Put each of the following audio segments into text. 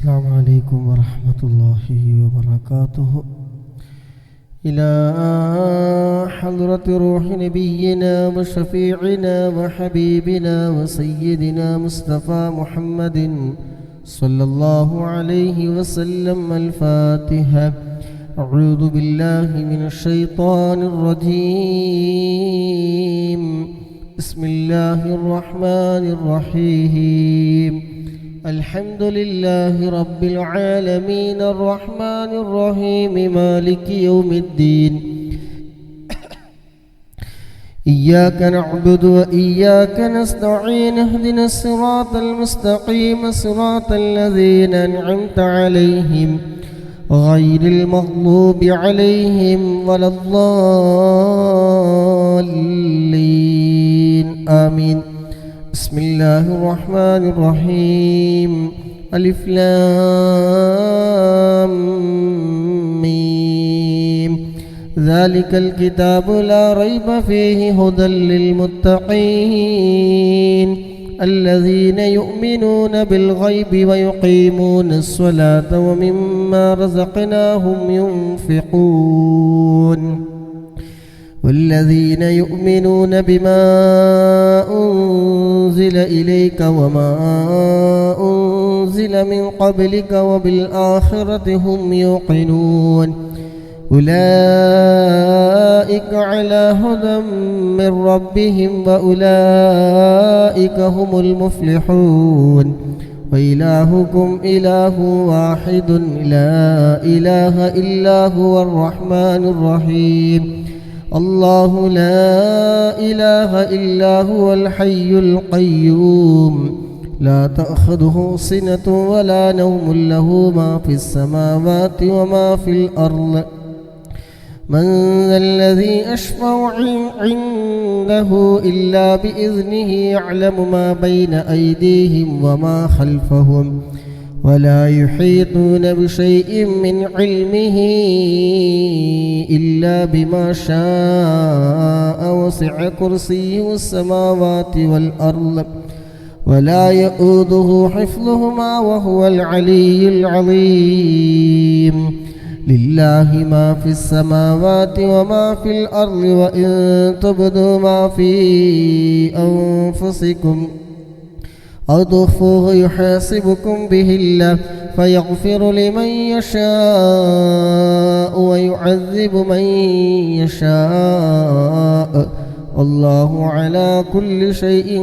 السلام عليكم ورحمة الله وبركاته. إلى حضرة روح نبينا وشفيعنا وحبيبنا وسيدنا مصطفى محمد صلى الله عليه وسلم. الفاتحة. أعوذ بالله من الشيطان الرجيم. بسم الله الرحمن الرحيم. الحمد لله رب العالمين الرحمن الرحيم مالك يوم الدين. إياك نعبد وإياك نستعين. اهدنا الصراط المستقيم صراط الذين أنعمت عليهم غير المغضوب عليهم ولا الضالين. آمين. بسم الله الرحمن الرحيم. ألف لام ميم. ذلك الكتاب لا ريب فيه هدى للمتقين الذين يؤمنون بالغيب ويقيمون الصلاة ومما رزقناهم ينفقون والذين يؤمنون بما أنزل إليك وما أنزل من قبلك وبالآخرة هم يوقنون أولئك على هدى من ربهم وأولئك هم المفلحون. وإلهكم إله واحد لا إله إلا هو الرحمن الرحيم. الله لا إله إلا هو الحي القيوم لا تأخذه سنة ولا نوم له ما في السماوات وما في الأرض. من ذا الذي أشفع عنده إلا بإذنه يعلم ما بين أيديهم وما خلفهم ولا يحيطون بشيء من علمه إلا بما شاء. وسع كرسيه السماوات والأرض ولا يؤوده حفظهما وهو العلي العظيم. لله ما في السماوات وما في الأرض وإن تبدوا ما في أنفسكم أو تخفوه يحاسبكم به الله فيغفر لمن يشاء ويعذب من يشاء والله على كل شيء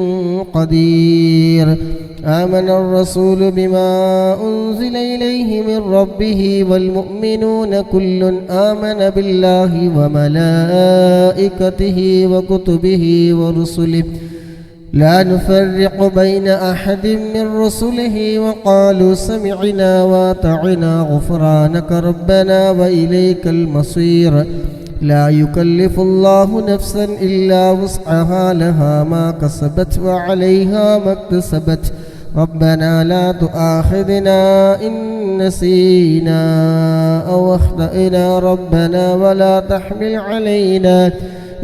قدير. آمن الرسول بما أنزل إليه من ربه والمؤمنون كل آمن بالله وملائكته وكتبه ورسله لا نفرق بين أحد من رسله وقالوا سمعنا وأطعنا غفرانك ربنا وإليك المصير. لا يكلف الله نفسا إلا وسعها لها ما كسبت وعليها ما اكتسبت. ربنا لا تؤاخذنا إن نسينا أو أخطأنا ربنا ولا تحمل علينا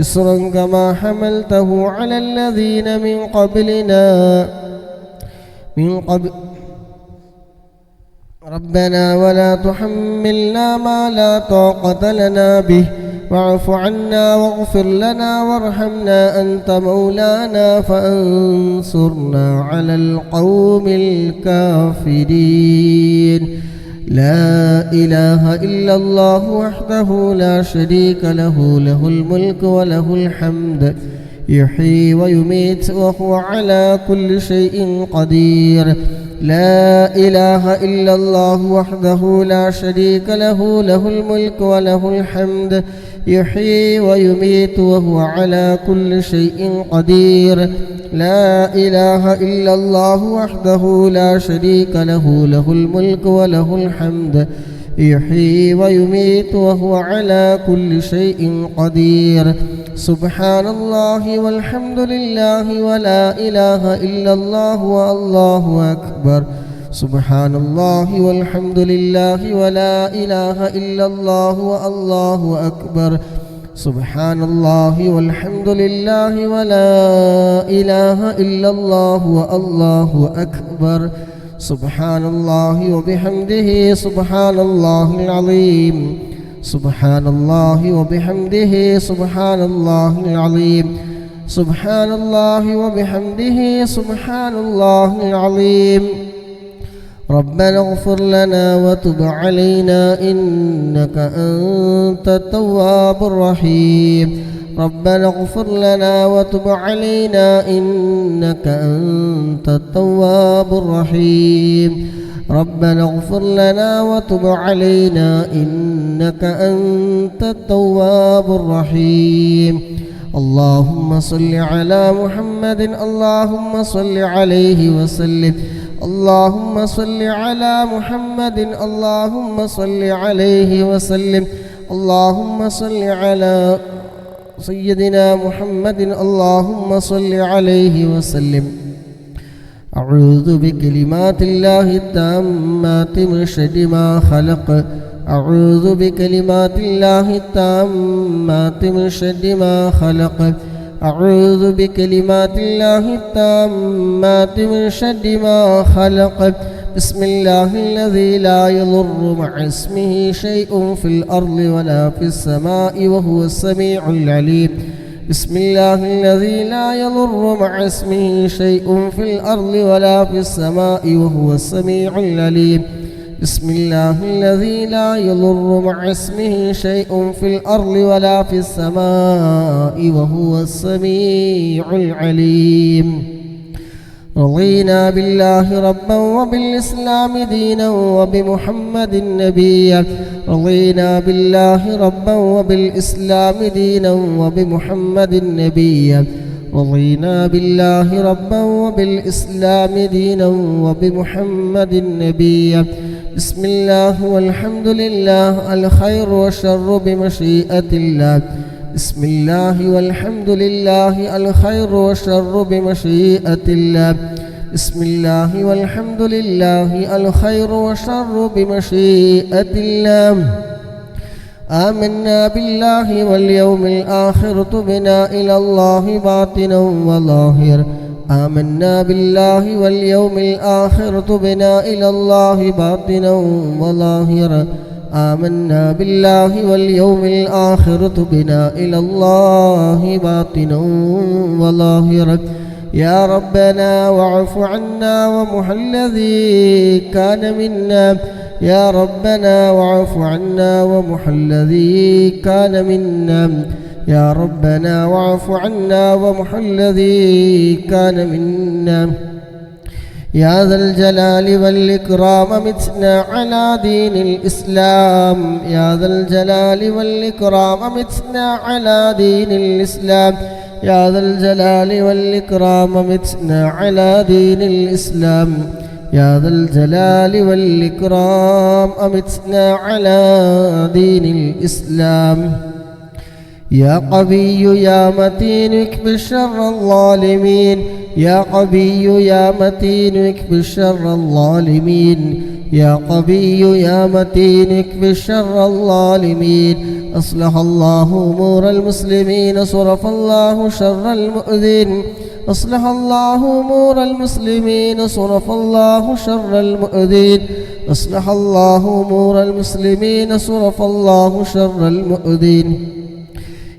إصرا كما حملته على الذين من قبلنا ربنا ولا تحملنا ما لا طاقة لنا به واعف عنا واغفر لنا وارحمنا أنت مولانا فانصرنا على القوم الكافرين. لا إله إلا الله وحده لا شريك له له الملك وله الحمد يحيي ويميت وهو على كل شيء قدير. لا إله إلا الله وحده لا شريك له له الملك وله الحمد يحيي ويميت وهو على كل شيء قدير. لا إله إلا الله وحده لا شريك له له الملك وله الحمد يحيي ويميت وهو على كل شيء قدير. سبحان الله والحمد لله ولا إله إلا الله والله أكبر. سبحان الله والحمد لله ولا إله إلا الله والله أكبر. سبحان الله والحمد لله ولا إله إلا الله والله أكبر. سبحان الله وبحمده سبحان الله العظيم سبحان الله وبحمده سبحان الله العظيم سبحان الله وبحمده سبحان الله العظيم ربنا اغفر لنا وتب علينا إنك أنت التواب الرحيم ربنا اغفر لنا وتب علينا إنك أنت التواب الرحيم ربنا اغفر لنا وتب علينا إنك أنت التواب الرحيم اللهم صل على محمد اللهم صل عليه وسلم اللهم صل على محمد اللهم صل عليه وسلم اللهم صل على سيدنا محمد اللهم صل عليه وسلم أعوذ بكلمات الله التامات من شر ما خلق أعوذ بكلمات الله التامات من شر ما خلق أعوذ بكلمات الله التامات من شر ما خلق بسم الله الذي لا يضر مع اسمه شيء في الأرض ولا في السماء وهو السميع العليم بسم الله الذي لا يضر مع اسمه شيء في الأرض ولا في السماء وهو السميع العليم بسم الله الذي لا يضر مع اسمه شيء في الأرض ولا في السماء وهو السميع العليم رضينا بالله ربا وبالإسلام دينا وبمحمد نبيا رضينا بالله ربا وبالإسلام دينا وبمحمد نبيا رضينا بالله ربا وبالإسلام دينا وبمحمد نبيا بسم الله والحمد لله الخير والشر بمشيئة الله بسم الله والحمد لله الخير والشر بمشيئة الله بسم الله والحمد لله الخير والشر بمشيئة الله آمنا بالله واليوم الآخر تبنا إلى الله باطنا وظاهر آمنا بالله واليوم الآخر تبنا إلى الله باطنا وظاهرا آمنا بالله واليوم الآخر تبنا إلى الله باطنا وظاهرا يا ربنا واعف عنا ومح الذي كان منا يا ربنا واعف عنا ومح الذي كان منا يا ربنا واعف عنا ومح الذي كان منا يا ذا الجلال والإكرام متنا على دين الإسلام يا ذا الجلال والإكرام متنا على دين الإسلام يا ذا الجلال والإكرام متنا على دين الإسلام يا ذا الجلال والإكرام أمتنا على دين الإسلام يا قوي يا متين اكبر شر الظالمين يا قوي يا متين اكبر شر الظالمين يا قوي يا متين اكبر شر الظالمين أصلح الله أمور المسلمين صرف الله شر المؤذين أصلح الله أمور المسلمين صرف الله شر المؤذين أصلح الله أمور المسلمين صرف الله شر المؤذين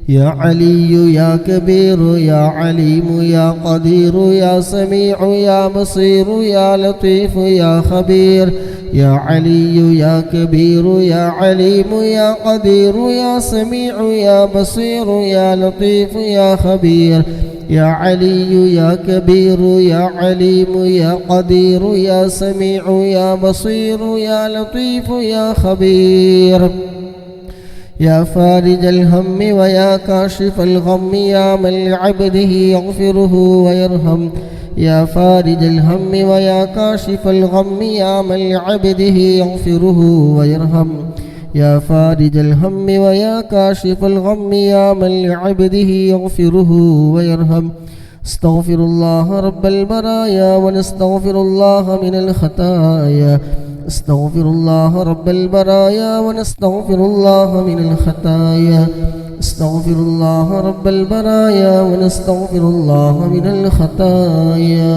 يا علي يا كبير يا عليم يا قدير يا سميع يا بصير يا لطيف يا خبير يا علي يا كبير يا عليم يا قدير يا سميع يا بصير يا لطيف يا خبير يا علي يا كبير يا عليم يا قدير يا سميع يا بصير يا لطيف يا خبير يا فارج الهم ويا كاشف الغم يا من لعبده يغفره ويرحم يا فارج الهم ويا كاشف الغم يا من لعبده يغفره ويرحم يا فارج الهم ويا كاشف الغم يا من لعبده يغفره ويرحم استغفر الله رب البرايا ونستغفر الله من الخطايا استغفر الله رب البرايا ونستغفر الله من الخطايا استغفر الله رب البرايا ونستغفر الله من الخطايا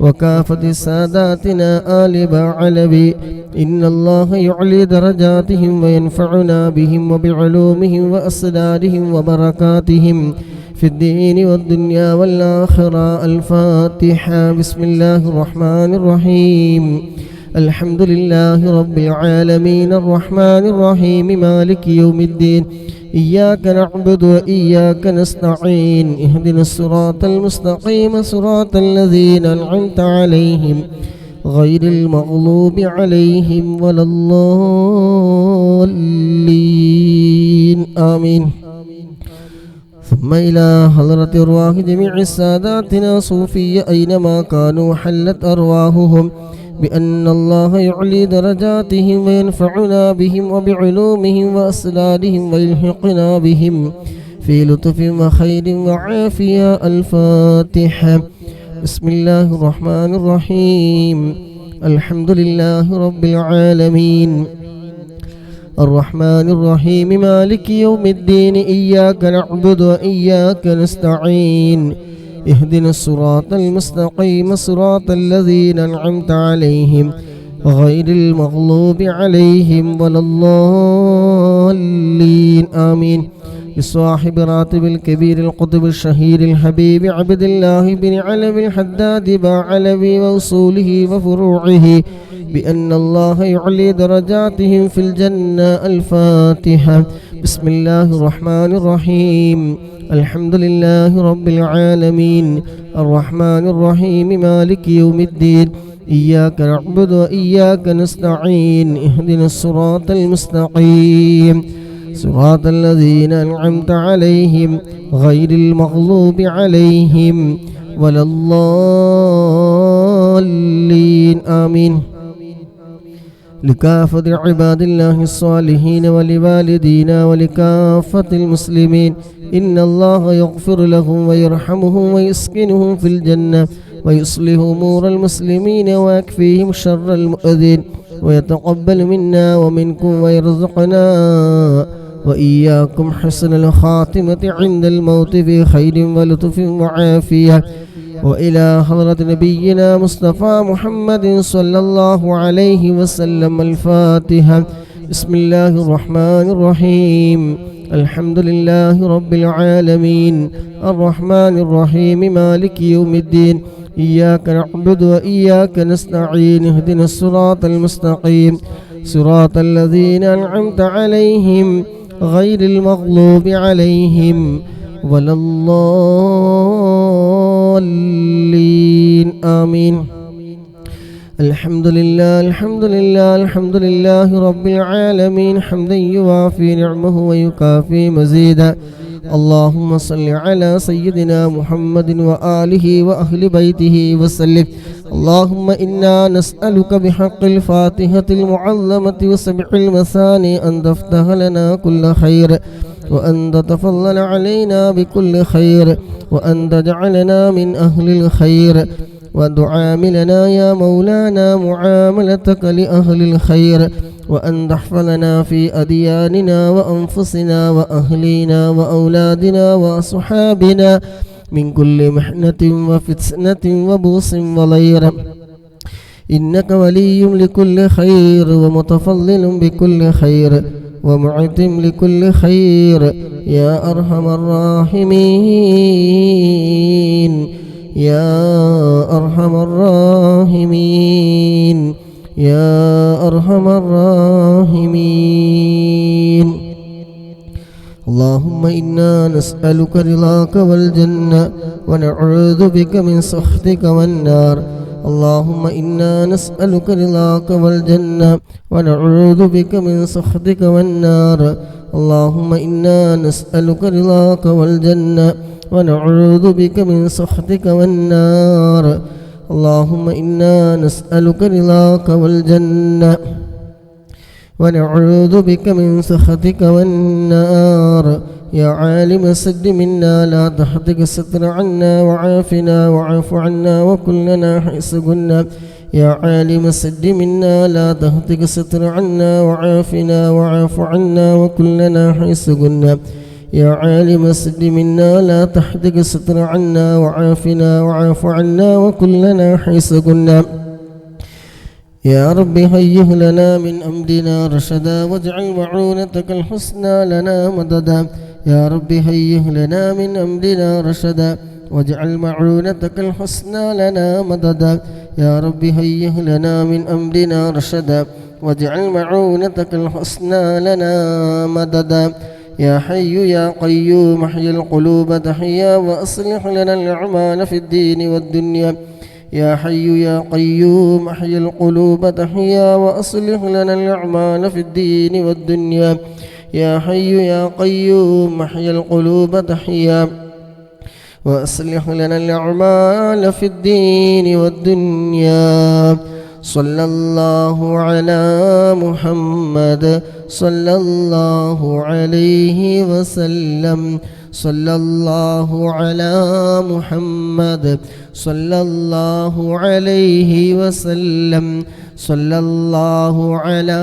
وكافة ساداتنا آل بعلبي. إن الله يعلي درجاتهم وينفعنا بهم وبعلومهم وأسرارهم وبركاتهم في الدين والدنيا والآخرة. الفاتحة. بسم الله الرحمن الرحيم. الحمد لله رب العالمين الرحمن الرحيم مالك يوم الدين. إياك نعبد وإياك نستعين. اهدنا الصراط المستقيم صراط الذين أنعمت عليهم غير المغضوب عليهم ولا الضالين. آمين. ثم إلى حضرة أرواح جميع ساداتنا صوفية أينما كانوا حلت أرواحهم بأن الله يعلي درجاتهم وينفعنا بهم وبعلومهم وأسرارهم ويلحقنا بهم في لطف وخير وعافية. الفاتحة. بسم الله الرحمن الرحيم. الحمد لله رب العالمين الرحمن الرحيم مالك يوم الدين. إياك نعبد وإياك نستعين. اهدنا الصراط المستقيم صراط الذين أنعمت عليهم غير المغضوب عليهم ولا الضالين. آمين. بصاحب راتب الكبير القطب الشهير الحبيب عبد الله بن علوي الحداد بعلوي وأصوله وفروعه بأن الله يعلي درجاتهم في الجنة. الفاتحة. بسم الله الرحمن الرحيم. الحمد لله رب العالمين الرحمن الرحيم مالك يوم الدين. إياك نعبد وإياك نستعين. اهدنا الصراط المستقيم صراط الذين أنعمت عليهم غير المغضوب عليهم ولا الضالين. آمين. لكافة عباد الله الصالحين ولوالدينا ولكافة المسلمين. إن الله يغفر لهم ويرحمهم ويسكنهم في الجنة ويصلح أمور المسلمين ويكفيهم شر المؤذين ويتقبل منا ومنكم ويرزقنا وإياكم حسن الخاتمة عند الموت في خير ولطف وعافية. وإلى حضرة نبينا مصطفى محمد صلى الله عليه وسلم. الفاتحة. بسم الله الرحمن الرحيم. الحمد لله رب العالمين الرحمن الرحيم مالك يوم الدين. إياك نعبد وإياك نستعين. اهدنا الصراط المستقيم صراط الذين أنعمت عليهم غير المغضوب عليهم ولا الضالين. آمين. الحمد لله الحمد لله الحمد لله رب العالمين حمدا يوافي نعمه ويكافي مزيدا. اللهم صل على سيدنا محمد وآله وأهل بيته وسلم. اللهم إنا نسألك بحق الفاتحة المعظمة وسبع المثاني أن تفتح لنا كل خير وأن تتفضل علينا بكل خير وأن تجعلنا من أهل الخير وأن تعاملنا يا مولانا معاملتك لأهل الخير وأن تحفظنا في أدياننا وأنفسنا وأهلنا وأولادنا وأصحابنا من كل محنة وفتنة وبوس وضير. إنك ولي لكل خير ومتفضل بكل خير ومعتم لكل خير يا أرحم الراحمين يا أرحم الراحمين يا أرحم الراحمين. اللهم إنا نسألك رضاك والجنة ونعوذ بك من سخطك والنار. اللهم إنا نسألك رضاك والجنة ونعوذ بك من سخطك والنار. اللهم إنا نسألك رضاك والجنة ونعوذ بك من سخطك والنار. اللهم إنا نسألك رضاك والجنة ونعوذ بك من سخطك والنار. يا عالم السد منا لا تحتك الستر عنا وعافنا وعاف عنا وكلنا حيث كنا. يا عالم السد منا لا تحتك الستر عنا وعافنا وعاف عنا وكلنا حيث كنا. يا عالم السر منا لا تحدق الستر عنا وعافنا وعاف عنا وكلنا حيث كنا يا رب هيئ لنا من أمرنا رشدا واجعل معونتك الحسنى لنا مددا يا رب هيئ لنا من أمرنا رشدا واجعل معونتك الحسنى لنا مددا يا رب هيئ لنا من أمرنا رشدا واجعل معونتك الحسنى لنا مددا يا حي يا قيوم احيي القلوب تحيا وأصلح لنا الأعمال في الدين والدنيا يا حي يا قيوم احيي القلوب تحيا وأصلح لنا الأعمال في الدين والدنيا يا حي يا قيوم احيي القلوب تحيا وأصلح لنا الأعمال في الدين والدنيا صلى الله على محمد صلى الله عليه وسلم صلى الله على محمد صلى الله عليه وسلم صلى الله على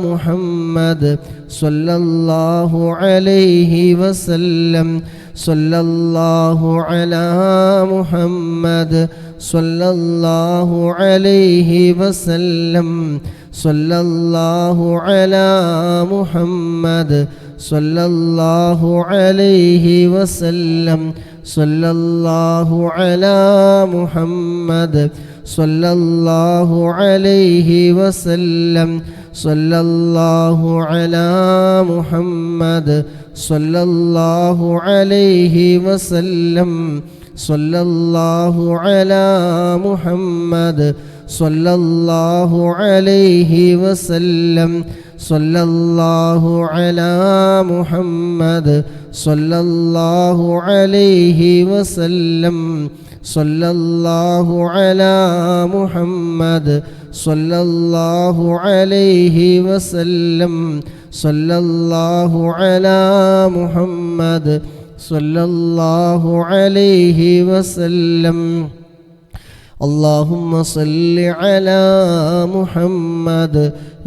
محمد صلى الله عليه وسلم صلى الله على محمد صلى الله عليه وسلم صلى الله على محمد صلى الله عليه وسلم صلى الله على محمد صلى الله عليه وسلم صلى الله على محمد صلى الله عليه وسلم صلى الله على محمد صلى الله عليه وسلم صلى الله على محمد صلى الله عليه وسلم صلى الله على محمد صلى الله عليه وسلم صلى الله على محمد صلى الله عليه وسلم اللهم صل على محمد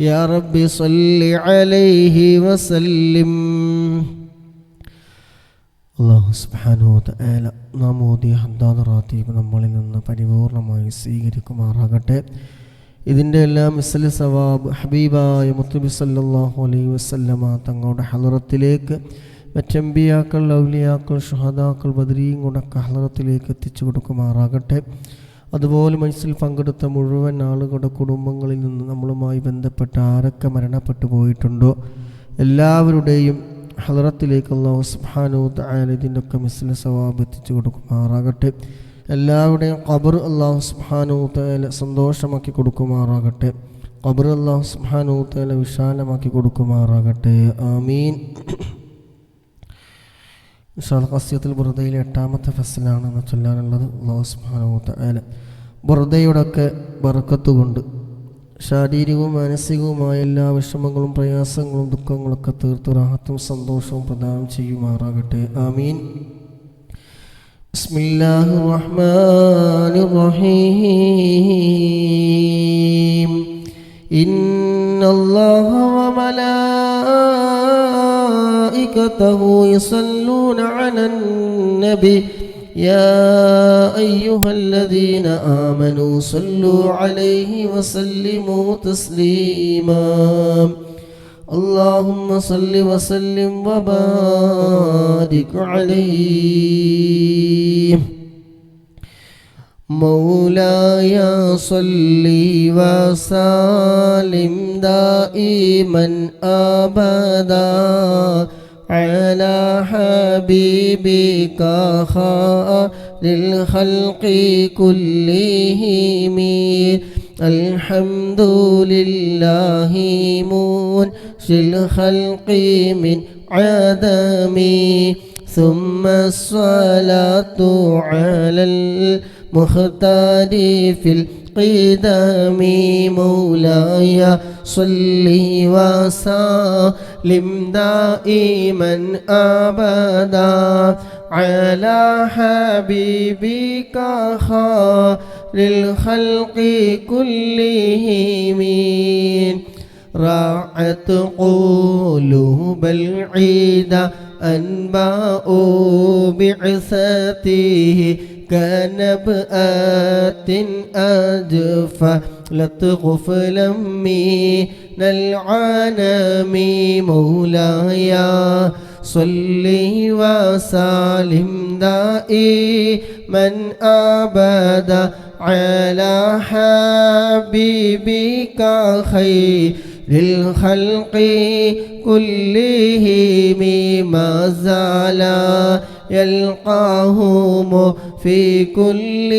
يا رب صل عليه وسلم അല്ലാഹു സുബ്ഹാനഹു വ തആല നാം ഓതിയ ഹംദാദ് റാത്തീബ് നമ്മളിൽ നിന്ന് പരിപൂർണമായി സ്വീകരിക്കുമാറാകട്ടെ. ഇതിൻ്റെ എല്ലാം മിസ്ലു സവാബ് ഹബീബായ മുത്തുനബി സല്ലല്ലാഹു അലൈഹി വസല്ലമ തങ്ങളുടെ ഹളറത്തിലേക്ക് മറ്റംബിയാക്കൾ, ഔലിയാക്കൾ, ഷുഹദാക്കൾ, ബദരീങ്ങളുടെ ഹളറത്തിലേക്ക് എത്തിച്ചു കൊടുക്കുമാറാകട്ടെ. അതുപോലെ മജ്‌ലിസിൽ പങ്കെടുത്ത മുഴുവൻ ആളുകളുടെ കുടുംബങ്ങളിൽ നിന്ന് നമ്മളുമായി ബന്ധപ്പെട്ട ആരൊക്കെ മരണപ്പെട്ടു പോയിട്ടുണ്ടോ എല്ലാവരുടെയും ഹളറത്തിലേക്ക് അല്ലാഹു സുബ്ഹാനഹു വ തആല ഇതിൻ്റെയൊക്കെ മിസ്ലു സവാബ് എത്തിച്ചു കൊടുക്കുമാറാകട്ടെ. എല്ലാവരുടെയും ഖബർ അല്ലാഹു സുബ്ഹാനഹു വ തആല സന്തോഷമാക്കി കൊടുക്കുമാറാകട്ടെ. ഖബർ അല്ലാഹു സുബ്ഹാനഹു വ തആല വിശാലമാക്കി കൊടുക്കുമാറാകട്ടെ. ആമീൻ. ഇൻഷാ അല്ലാഹ് ഖസിയത്തുൽ ബുർദയിലെ 8ാമത്തെ ഫസ്ലാണ് ചൊല്ലാനുള്ളത്. അല്ലാഹു സുബ്ഹാനഹു വ തആല ബുർദയുടെയൊക്കെ ബർക്കത്ത് കൊണ്ട് ശാരീരികവും മാനസികവുമായ എല്ലാ വിഷമങ്ങളും പ്രയാസങ്ങളും ദുഃഖങ്ങളൊക്കെ തീർത്ത് റാഹത്തും സന്തോഷവും പ്രദാനം ചെയ്യുമാറാകട്ടെ. ആമീൻ. ബിസ്മില്ലാഹിർ റഹ്മാനിർ റഹീം. ഇന്നല്ലാഹ വ മലായികതഹു യുസല്ലൂന അലൻ നബി يا أيها الذين آمنوا صلوا عليه وسلموا تسليما اللهم صل وسلم وبارك عليه مولاي صل وسلم دائما أبدا على حبيبك خير الخلق كلهم الحمد لله منشئ الخلق من عدم ثم الصلاة على المختار في القدم مولاي صل وسلم دائما أبدا على حبيبك خير الخلق كلهم راعت قلوب العيد أنباء بعثته كنبآت أجفلت غفلا من العالم مولاي صل وسلم دائما أبدا على حبيبك خير للخلق كلهم ما زال يلقاهم في كل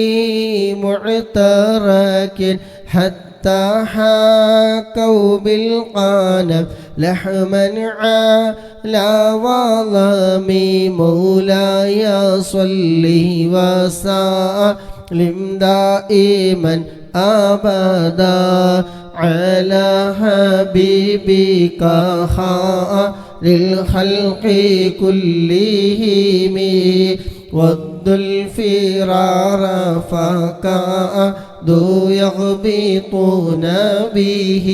معترك حتى حاكوا بالقانب لحما على وظم مولاي صل وسلم دائما أبدا على حبيبك خير للخلق كلهم ود الفرار فكادوا يغبطون به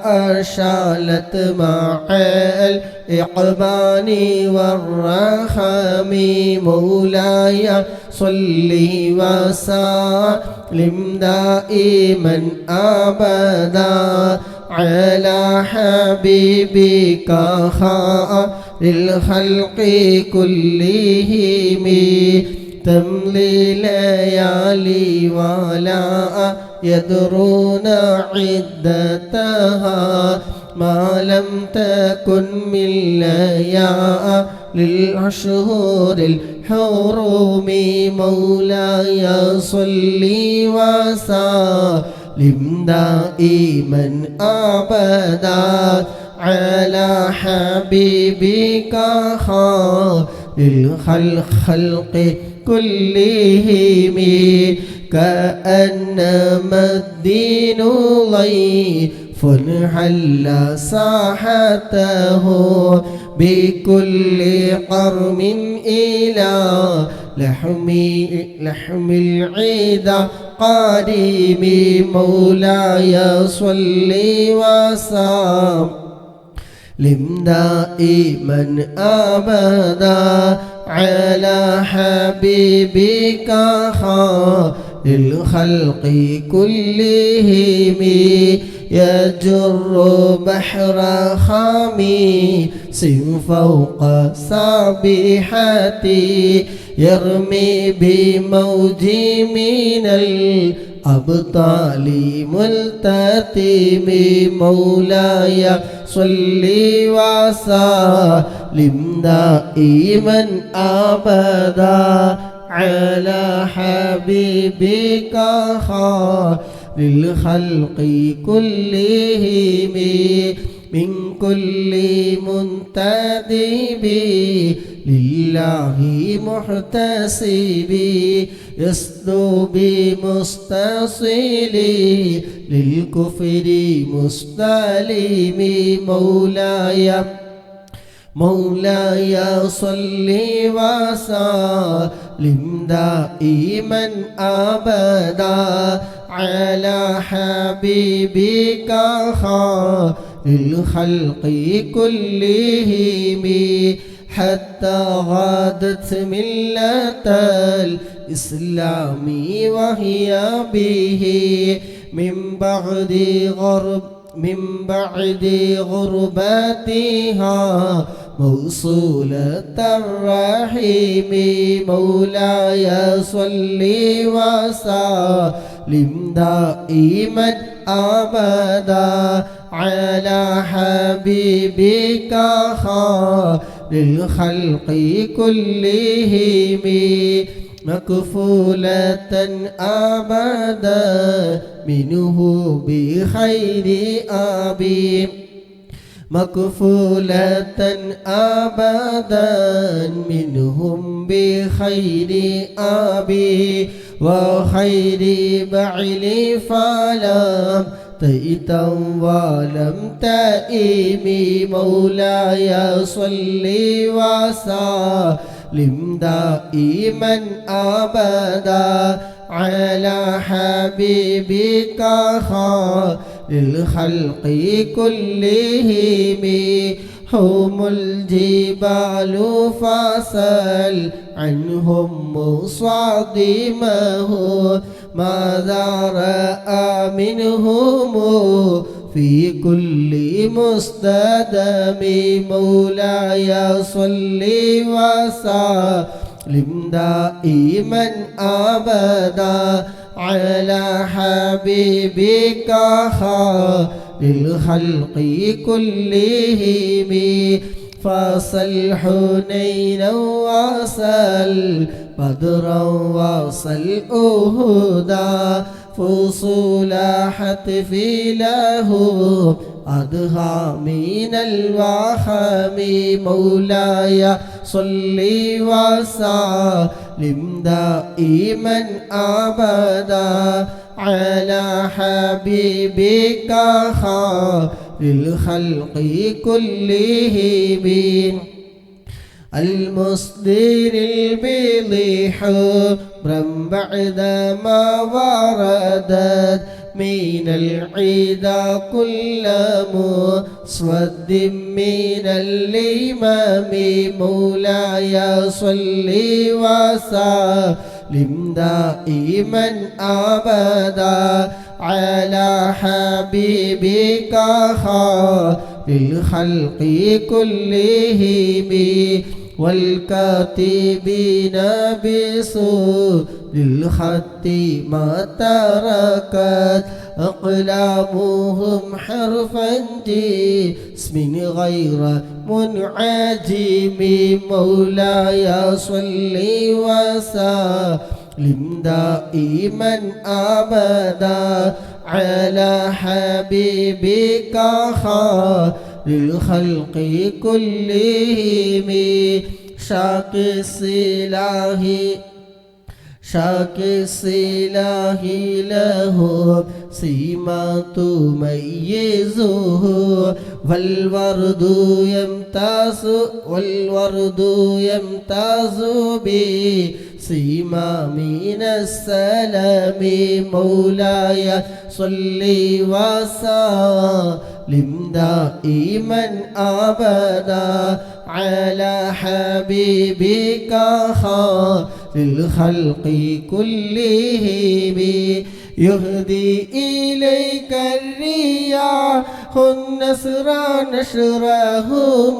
أشالت مع الإقبال والرحم مولاي صل وسلم دائما أبدا على حبيبك خير للخلق كلهم تملي ليالي ولا يدرون عدتها ما لم تكن من ليالي للأشهر الحرم مولاي صل وسلم دائما أبدا على حبيبك خير للخلق كلهم كأنما الدين ضيف حل ساحته بكل قرم إلى لحم العيد قريب مولاي صل وسلم دائما أبدا على حبيبك خير للخلق كلهم يجر بحر خميس فوق سابحتي يرمي بموج من الأبطال ملتتم مولاي صل وسلم دائما أبدا على حبيبك خير للخلق كلهم من كل منتدب لله محتسب يسدو بمستصل للكفر مستلم مولاي صل وسلم دائما أبدا على حبيبك خير للخلق كلهم حتى غادت ملة الإسلام وهي به من بعد غربتها موصولة الرحيم مولاي صل وسلم دائما أبدا على حبيبك خير للخلق كلهم مكفولة أبدا منه بخير أبي مكفولة أبدا منهم بخير أبي وخير بعلي فلم تئتا ولم تئمي مولاي صل وسلم دائما أبدا على حبيبك خير للخلق كلهم هم الجبال فسل عنهم مصادمه ماذا رأى منهم في كل مستدام مولاي صل وسلم دائما أبدا على حبيبك للخلق كلهم فصل حنينا وصل بدرا وصل أهدا فصول حتف له أضحى من الوخم مولاي صل وسلم دائما أبدا على حبيبك للخلق كلهم المصدر البيض حبرا بعدما وردت من العيدا كل مسود من الإمام مولاي صل وسلم دائما أبدا على حبيبك للخلق كلهم والكاتبين بسوء للخط ما تركت أقلامهم حرفا جسم غير منعجم مولاي صل وسلم دائما أبدا على حبيبك للخلق كلهم شاك السلاح له سيما تميزه والورد يمتاز بسيما من السلام مولاي صل وسلم دائما أبدا على حبيبك للخلق كلهم يهدي إليك الرياح النصر نشرهم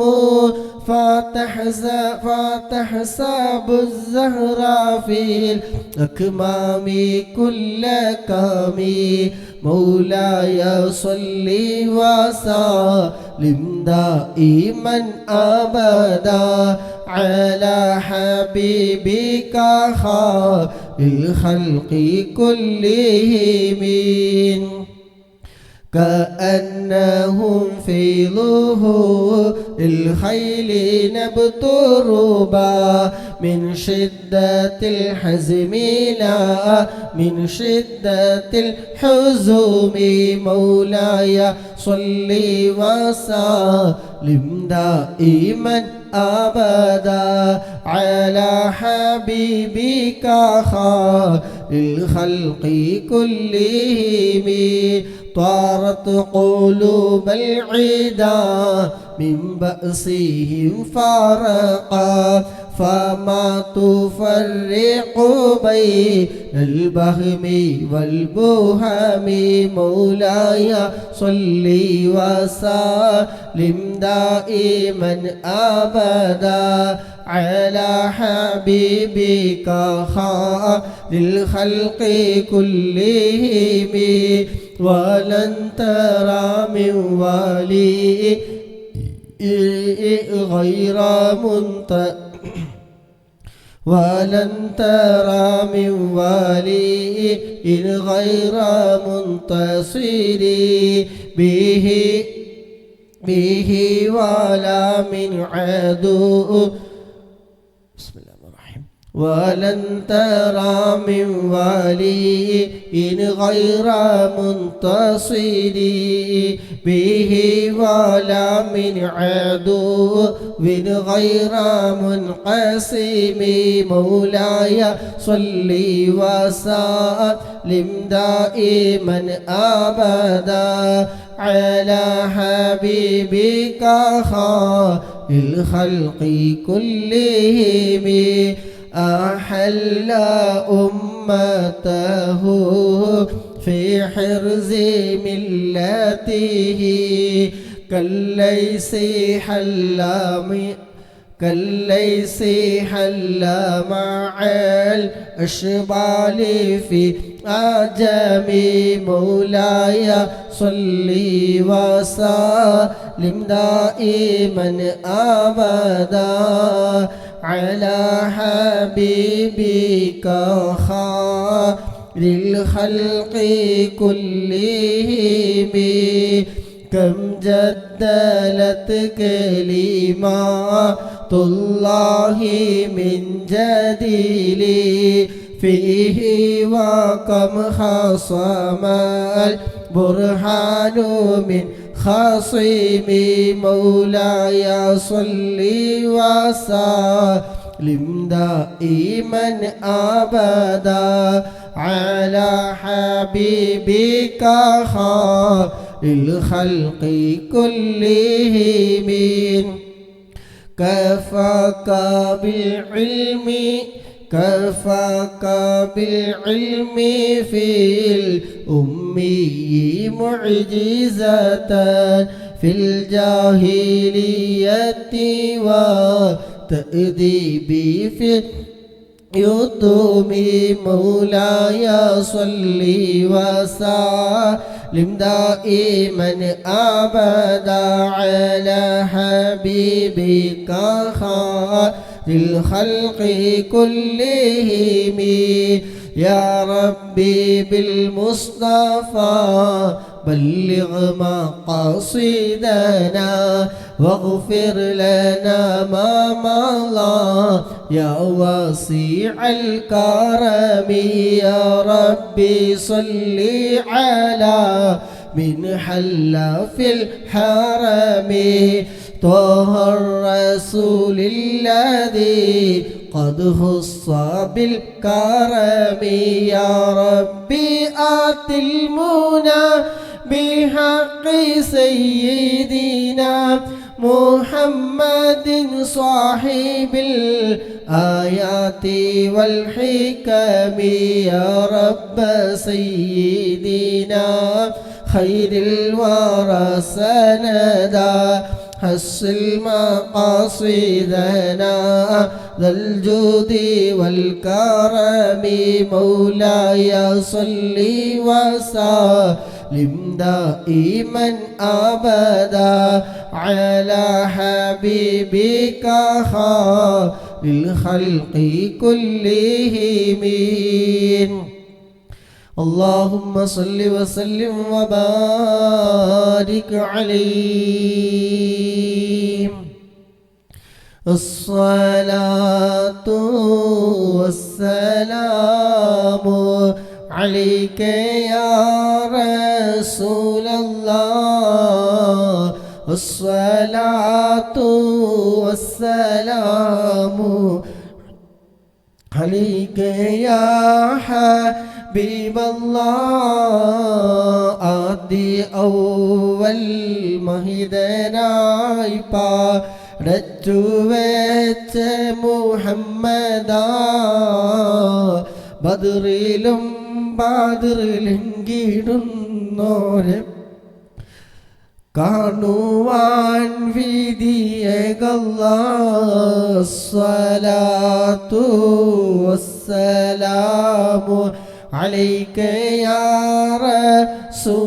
فتحسب الزهر في الأكمام كل كامي مولاي صل وسلم دائما أبدا على حبيبك للخلق كلهم كأنهم في ظهور الخيل نبت ربا من شدة الحزم لا من شدة الحزم مولاي صل وسلم دائما أبدا على حبيبك للخلق كلهم طارت قلوب العدا من بأسهم فارقا فما تفرق بين البهم والبهم مولاي صل وسلم دائما أبدا على حبيبك للخلق كلهم ولن ترى من ولي غير ولن ترى من ولي غير منتصر به ولا من عدو. بسم الله الرحمن الرحيم. ولن ترى من ولي غير منتصر به ولا من عدو غير منقسم مولاي صل وسلم دائما أبدا على حبيبك خير الخلق كلهم أحل أمته في حرز ملته كالليث حل مع الأشبال في أعجم مولاي صل وسلم دائما أبدا على حبيبك خير الخلق كلهم كم جدلت كلمات الله من جديل فيه وكم خصم البرهان من خصيم مولاي صل وسلم دائما أبدا على حبيبك خير الخلق كلهم كفاك بالعلم في الأمي معجزة في الجاهلية وتأديب في يتومي مولاي صل وسلم دائما أبدا على حبيبك خير الخلق كلهم يا ربي بالمصطفى بلغ مقاصدنا واغفر لنا ما مضى يا واسع الكرم يا ربي صل على من حل في الحرم طه الرسول الذي قد خص بالكرم يا ربي آت المنى بحق سيدنا محمد صاحب الآيات والحكم يا رب سيدنا خير الورى سندا حصل مقاصدنا ذا الجود والكرم مولاي صل وسلم دائما أبدا على حبيبك خير الخلق كلهم اللهم صل وسلم وبارك عليه الصلاة والسلام عليك يا رسول الله الصلاة والسلام عليك يا حبيب الله آدي أول مهدنايبا رجوت محمدا بدريلم ബാദറിലെങ്കിടുന്നോരെ കാണുവാൻ വിധിയകല്ലാഹ് സ്വലാത്തു വസ്സലാമു അലൈക യാ റസൂലല്ലാഹ്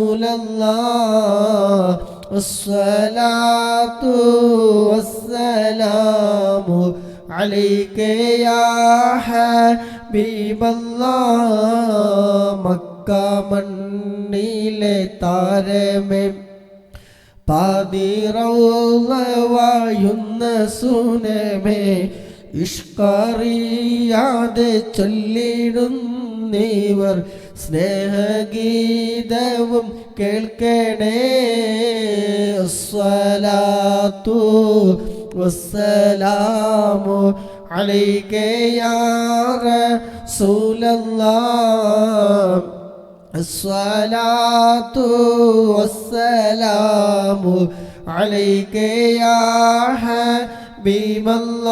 الصلاة والسلام عليك يا حبيب الله مكة മണ്ണിലെ താരമേ പാതിറൗള വായുന്ന സുനമേ ഇഷ്കറിയാതെ ചൊല്ലിടുന്നീവർ സ്നേഹഗീതവും കേൾക്കണേ. അസ്സലാത്തു വസ്സലാമു അലൈക യാ റസൂലല്ലാഹ്. അസ്സലാത്തു വസ്സലാമു അലൈക യാ ഹബീബല്ലാഹ്.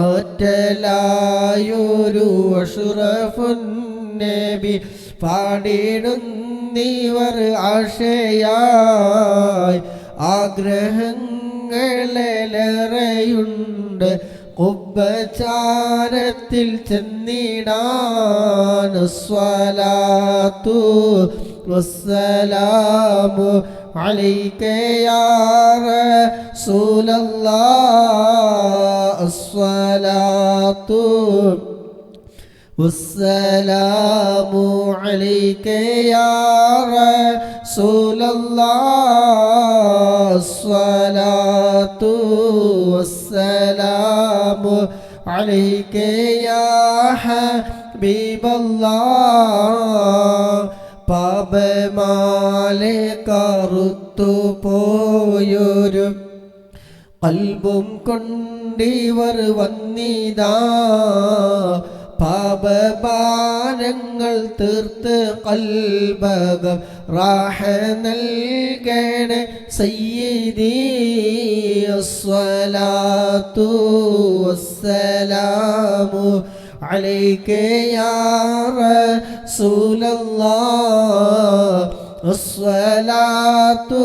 അറ്റലായൊരു അഷ്റഫുൻ നബി പാടിടുന്നീവർ ആശയായി ആഗ്രഹങ്ങളേറെയുണ്ട് കുബ്ബചാരത്തിൽ ചെന്നിടാൻ. അസ്സലാത്തു വസ്സലാമു അലൈക യാ റസൂലല്ലാഹ്. അസ്സലാത്തു വസ്സലാമു അലൈക യാ റസൂലല്ലാഹ്. അസ്സലാത്തു വസ്സലാമു അലൈക യാ ഹബീബല്ലാഹ്. പാപമാലെ കറുത്തു പോയൊരു ഖൽബും കൊണ്ടിവർ വന്നിതാ. പാപഭാരങ്ങൾ തീർത്ത് ഖൽബകം റാഹ നൽകണേ സയ്യിദി. അസ്സലാത്തു വസ്സലാമു അലൈക യാ റസൂലല്ലാഹ്. അസ്സലാത്തു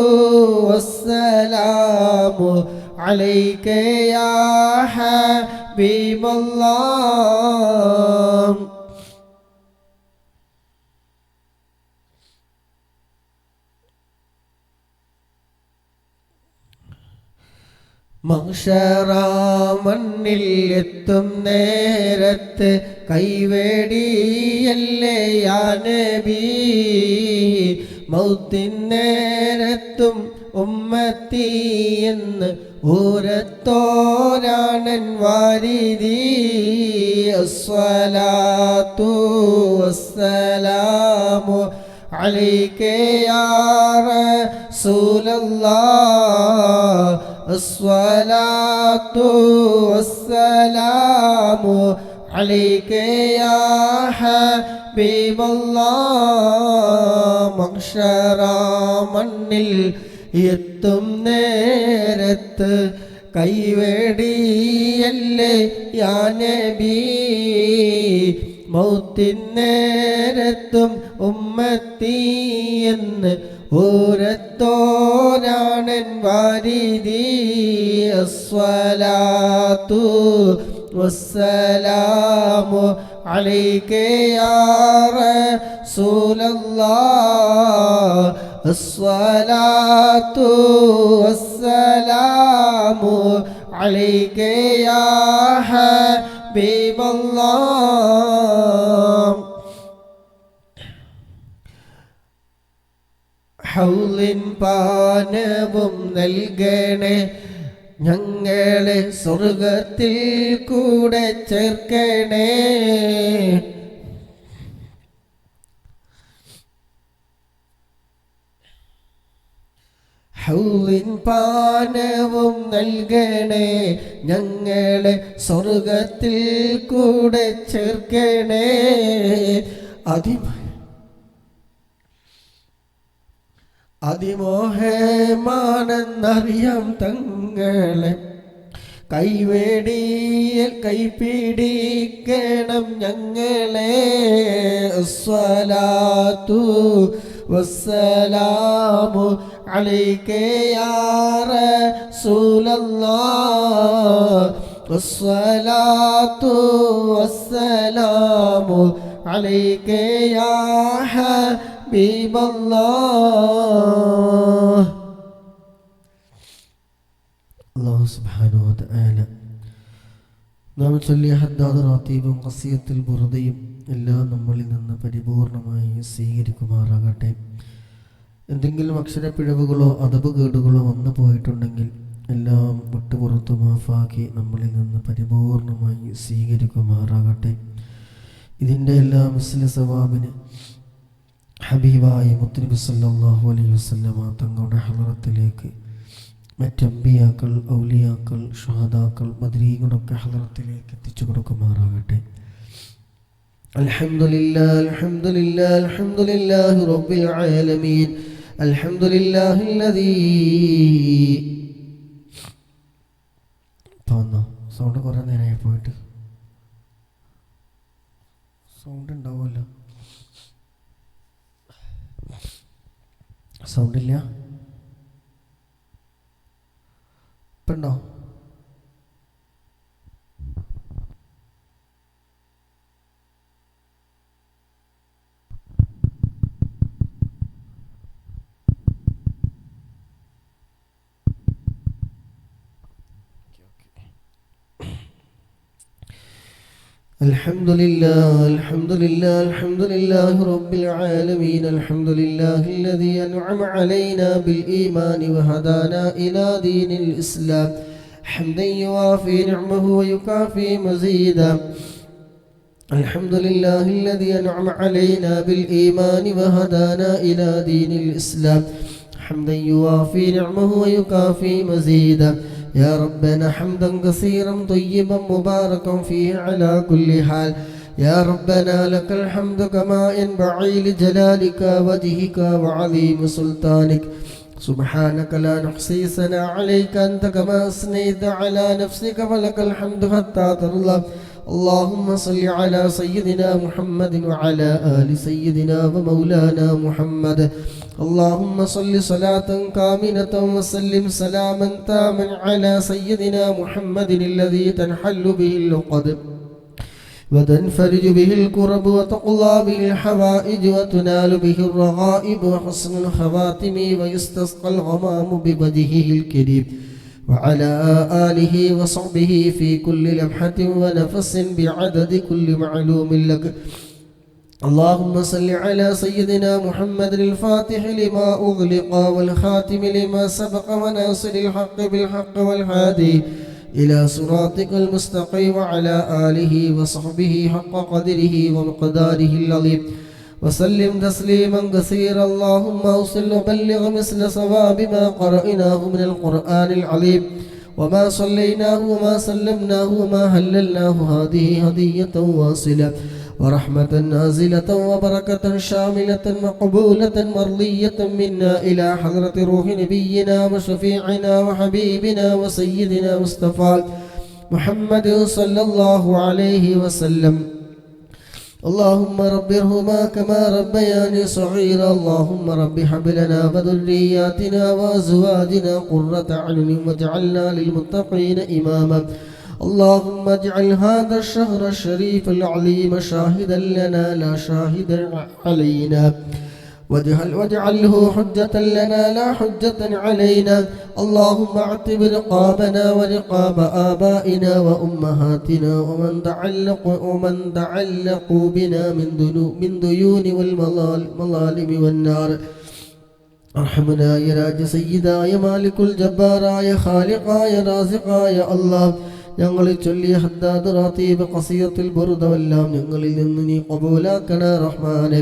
വസ്സലാമു അലൈക യാ ഹബീബല്ലാഹ്. മഹ്ശറ മണ്ണിൽ എത്തും നേരത്ത് കൈവേടിയല്ലേ യാ നബി. മൗത്തിൻ നേരത്തും ഉമ്മത്തി എന്ന് ഊരത്തോരാണൻ വാരിദി. അസ്സലാത്തു വസ്സലാമു അലൈക യാ റസൂലല്ലാഹ്. അസ്സലാത്തു വസ്സലാമു അലൈക യാ ഹബീബല്ലാഹ്. മഹ്ശറ മണ്ണിൽ എത്തും നേരത്ത് കൈവേടിയല്ലേ യാ നബി. മൗത്തിൻ നേരത്തും ഉമ്മത്തി എന്ന് ഊരത്തോരാണൻ വാരിദി. അസ്സലാത്തു വസ്സലാമു അലൈക യാ റസൂലല്ലാഹ്. അസ്സലാത്തു വസ്സലാമു അലൈക യാ ഹബീബല്ലാഹ്. ഹൗലിൻ പാനവും നൽകണേ ഞങ്ങളെ സ്വർഗത്തിൽ കൂടെ ചേർക്കണേ. ഹൗലിൻ പാനവും നൽകണേ ഞങ്ങളെ സ്വർഗത്തിൽ കൂടെ ചേർക്കണേ. അതിമോഹമാണെന്നറിയാം തങ്ങളെ കൈപിടിക്കണം ഞങ്ങളെ. അസ്സലാത്തു വസ്സലാമു അലൈക യാ റസൂലല്ലാഹ്. അസ്സലാത്തു വസ്സലാമു അലൈക യാ ഹബീബല്ലാഹ്. അല്ലാഹു സുബ്ഹാനഹു വ തആല നാം ചൊല്ലിയ ഹദ്ദാദ് റാത്തീബും ഖസിയത്തുൽ ബുർദയും എല്ലാം നമ്മളിൽ നിന്ന് പരിപൂർണമായി സ്വീകരിക്കുമാറാകട്ടെ. എന്തെങ്കിലും അക്ഷരപ്പിഴവുകളോ അദബ് കേടുകളോ വന്നു പോയിട്ടുണ്ടെങ്കിൽ എല്ലാം വിട്ടുപുറത്തു മാഫാക്കി നമ്മളിൽ നിന്ന് പരിപൂർണമായി സ്വീകരിക്കുമാറാകട്ടെ. ഇതിൻ്റെ എല്ലാം മിസ്ല സവാബിന് ഹബീബായ മുത്തുനബി സല്ലല്ലാഹു അലൈഹി വസല്ലമ തങ്ങളുടെ ഹളറത്തിലേക്ക് മറ്റമ്പിയാക്കൾ, ഔലിയാക്കൾ, ഷുഹദാക്കൾ, ബദ്രീകളൊക്കെ ഹളറത്തിലേക്ക് എത്തിച്ചു കൊടുക്കുമാറാകട്ടെ. അൽഹംദുലില്ലാഹ് അൽഹംദുലില്ലാഹ് അൽഹംദുലില്ലാഹി റബ്ബിൽ ആലമീൻ. അൽഹംദുലില്ലാഹില്ലദീ സൗണ്ട് കുറേ നേരമായി പോയിട്ട് സൗണ്ട് ഉണ്ടാവുമല്ലോ. സൗണ്ടില്ല, ഇപ്പം ഉണ്ടോ? الحمد لله الحمد لله الحمد لله رب العالمين. الحمد لله الذي أنعم علينا بالإيمان وهدانا إلى دين الإسلام حمدا يوافي نعمه ويكافي مزيدا. الحمد لله الذي أنعم علينا بالإيمان وهدانا إلى دين الإسلام حمدا يوافي نعمه ويكافي مزيدا. يا ربنا حمدا كثيرا طيبا مباركا فيه على كل حال. يا ربنا لك الحمد كما ينبغي لجلالك وجهك وعظيم سلطانك. سبحانك لا نحصي ثناء عليك أنت كما أثنيت على نفسك ولك الحمد حتى ترضى. اللهم صل على سيدنا محمد وعلى آل سيدنا ومولانا محمد. اللهم صل صلاة كاملة وسلم سلاما تاما على سيدنا محمد الذي تنحل به اللقد وتنفرج به الكرب وتقضى به الحوائج وتنال به الرغائب وحسن الخواتم ويستسقى الغمام بوجهه الكريم وعلى آله وصحبه في كل لمحة ونفس بعدد كل معلوم لك. اللهم صل على سيدنا محمد الفاتح لما أغلق والخاتم لما سبق وناصر الحق بالحق والهادي إلى صراطك المستقيم وعلى آله وصحبه حق قدره ومقداره العظيم وسلم تسليما كثيرا. اللهم أوصل وبلغ مثل صواب ما قرأناه من القرآن العظيم وما صليناه وما سلمناه وما هللناه. هذه هدية واصلة ورحمة نازلة وبركة شاملة مقبولة مرضية منا إلى حضرة روح نبينا وشفيعنا وحبيبنا وسيدنا مصطفى محمد صلى الله عليه وسلم. اللهم رب ارحمهما كما ربياني صغيرا. اللهم رب هب لنا وذرياتنا وأزواجنا قرة أعين واجعلنا للمتقين إماما. اللهم اجعل هذا الشهر الشريف العظيم شاهدا لنا لا شاهدا علينا واجعله حجة لنا لا حجة علينا. اللهم اعتب رقابنا ورقاب آبائنا وأمهاتنا ومن تعلقوا بنا من ديون والمظالم والنار. ارحمنا يا راج سيدا يا مالك الجبار يا خالق يا رازق يا الله. ഞങ്ങളിൽ ചൊല്ലിയ ഹദ്ദാദ് റാത്തീബ് ഖസിയത്തുൽ ബുർദവെല്ലാം ഞങ്ങളിൽ നിന്ന് നീ ഖബൂലാക്കണേ റഹ്മാനെ.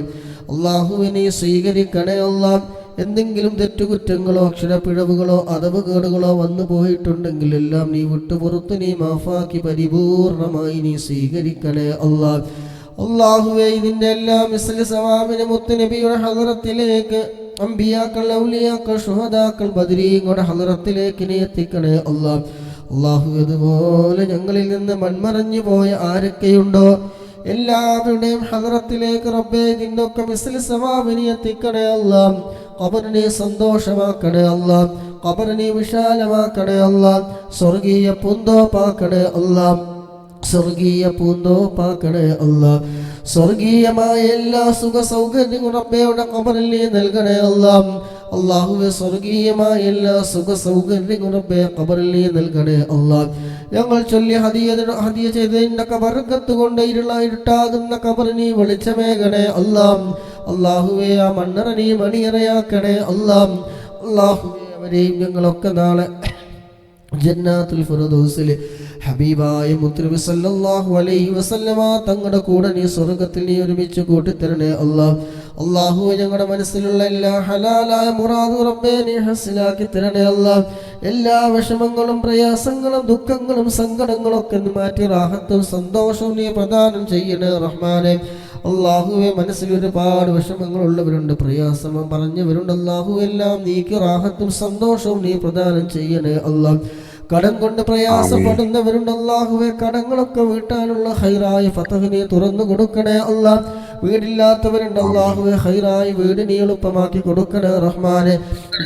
അല്ലാഹുവേ നീ സ്വീകരിക്കണേ അല്ലാഹ്. എന്തെങ്കിലും തെറ്റുകുറ്റങ്ങളോ അക്ഷരപ്പിഴവുകളോ അദബുകേടുകളോ വന്നു പോയിട്ടുണ്ടെങ്കിൽ എല്ലാം നീ വിട്ടുപുറത്ത് നീ മാഫാക്കി പരിപൂർണമായി നീ സ്വീകരിക്കണേ അല്ലാഹ്. അല്ലാഹുവേ ഇതിൻ്റെ എല്ലാം മിസ്ലി സവാബിന് മുത്തുനബിയുടെ ഹളറത്തിലേക്ക് അംബിയാക്കൾ, ഔലിയാക്കൾ, ശുഹദാക്കൾ, ബദരീങ്ങളുടെ ഹളറത്തിലേക്ക് നീ എത്തിക്കണേ അല്ലാഹ്. അല്ലാഹു അതുപോലെ ഞങ്ങളിൽ നിന്ന് മൺമറഞ്ഞു പോയ ആരൊക്കെയുണ്ടോ എല്ലാവരുടെയും ഹളറത്തിലേക്ക് റബ്ബേ നിന്നൊക്കെ മിസ്ലി സവാബിനെ എത്തിക്കണേ അല്ലാഹ്. ഖബറിനെ സന്തോഷമാക്കണേ അല്ലാഹ്. ഖബറിനെ വിശാലമാക്കണേ അല്ലാഹ്. സ്വർഗീയ പൂന്തോപ്പാക്കണേ അല്ലാഹ്. സ്വർഗീയ പൂന്തോപ്പാക്കണേ അല്ലാഹ്. സ്വർഗീയമായ എല്ലാ സുഖ സൗകര്യങ്ങളും റബ്ബയുടെ ഖബറിൽ നീ നൽകണേ അല്ലാഹ്. അല്ലാഹുവേ സ്വർഗീയമായ എല്ലാ സുഖ സൗകര്യങ്ങളും റബ്ബേ ഖബറിൽ നീ നൽകണേ അല്ലാഹ്. ഞങ്ങൾ ചൊല്ലി ഹദിയ ചെയ്തതിൻ്റെ ബർക്കത്ത് കൊണ്ട് ഇരുട്ടാകുന്ന ഖബറിൽ നീ വെളിച്ചമേകണേ അല്ലാഹ്. അല്ലാഹുവേ ആ മണ്ണറ നീ മണിയറയാക്കണേ അല്ലാഹ്. അല്ലാഹുവേ അവരെയും ഞങ്ങളൊക്കെ നാളെ ജന്നാത്തുൽ ഫിർദൗസിൽ ഹബീബായ മുത്തുനബി സല്ലല്ലാഹു അലൈഹി വസല്ലമ തങ്ങളുടെ കൂടെ നീ സ്വർഗ്ഗത്തിൽ നീ ഒരുമിച്ച് കൂട്ടിത്തരണേ അല്ലാഹ്. അല്ലാഹുവേ ഞങ്ങളുടെ മനസ്സിലുള്ള എല്ലാ ഹലാലായ മുറാദും റബ്ബേ നീ ഹസിലാക്കി തരണേ അല്ലാഹ്. എല്ലാ വിഷമങ്ങളും പ്രയാസങ്ങളും ദുഃഖങ്ങളും സങ്കടങ്ങളും ഒക്കെ മാറ്റി റാഹത്തും സന്തോഷവും നീ പ്രദാനം ചെയ്യണേ റഹ്മാനെ. അല്ലാഹുവേ മനസ്സിൽ ഒരുപാട് വിഷമങ്ങളുള്ളവരുണ്ട്, പ്രയാസം പറഞ്ഞവരുണ്ട്. അല്ലാഹു എല്ലാം നീക്കി റാഹത്തും സന്തോഷവും നീ പ്രദാനം ചെയ്യണേ അല്ലാഹ്. കടം കൊണ്ട് പ്രയാസപ്പെടുന്നവരുണ്ട്. അല്ലാഹുവേ കടങ്ങളൊക്കെ വീട്ടാനുള്ള ഹൈറായ ഫതഹ് നീ തുറന്നു കൊടുക്കണേ അല്ലാഹ്. വീടില്ലാത്തവരുണ്ട്. അല്ലാഹുവേ ഹൈറായ വീട് നീ എളുപ്പമാക്കി കൊടുക്കണേ റഹ്മാനെ.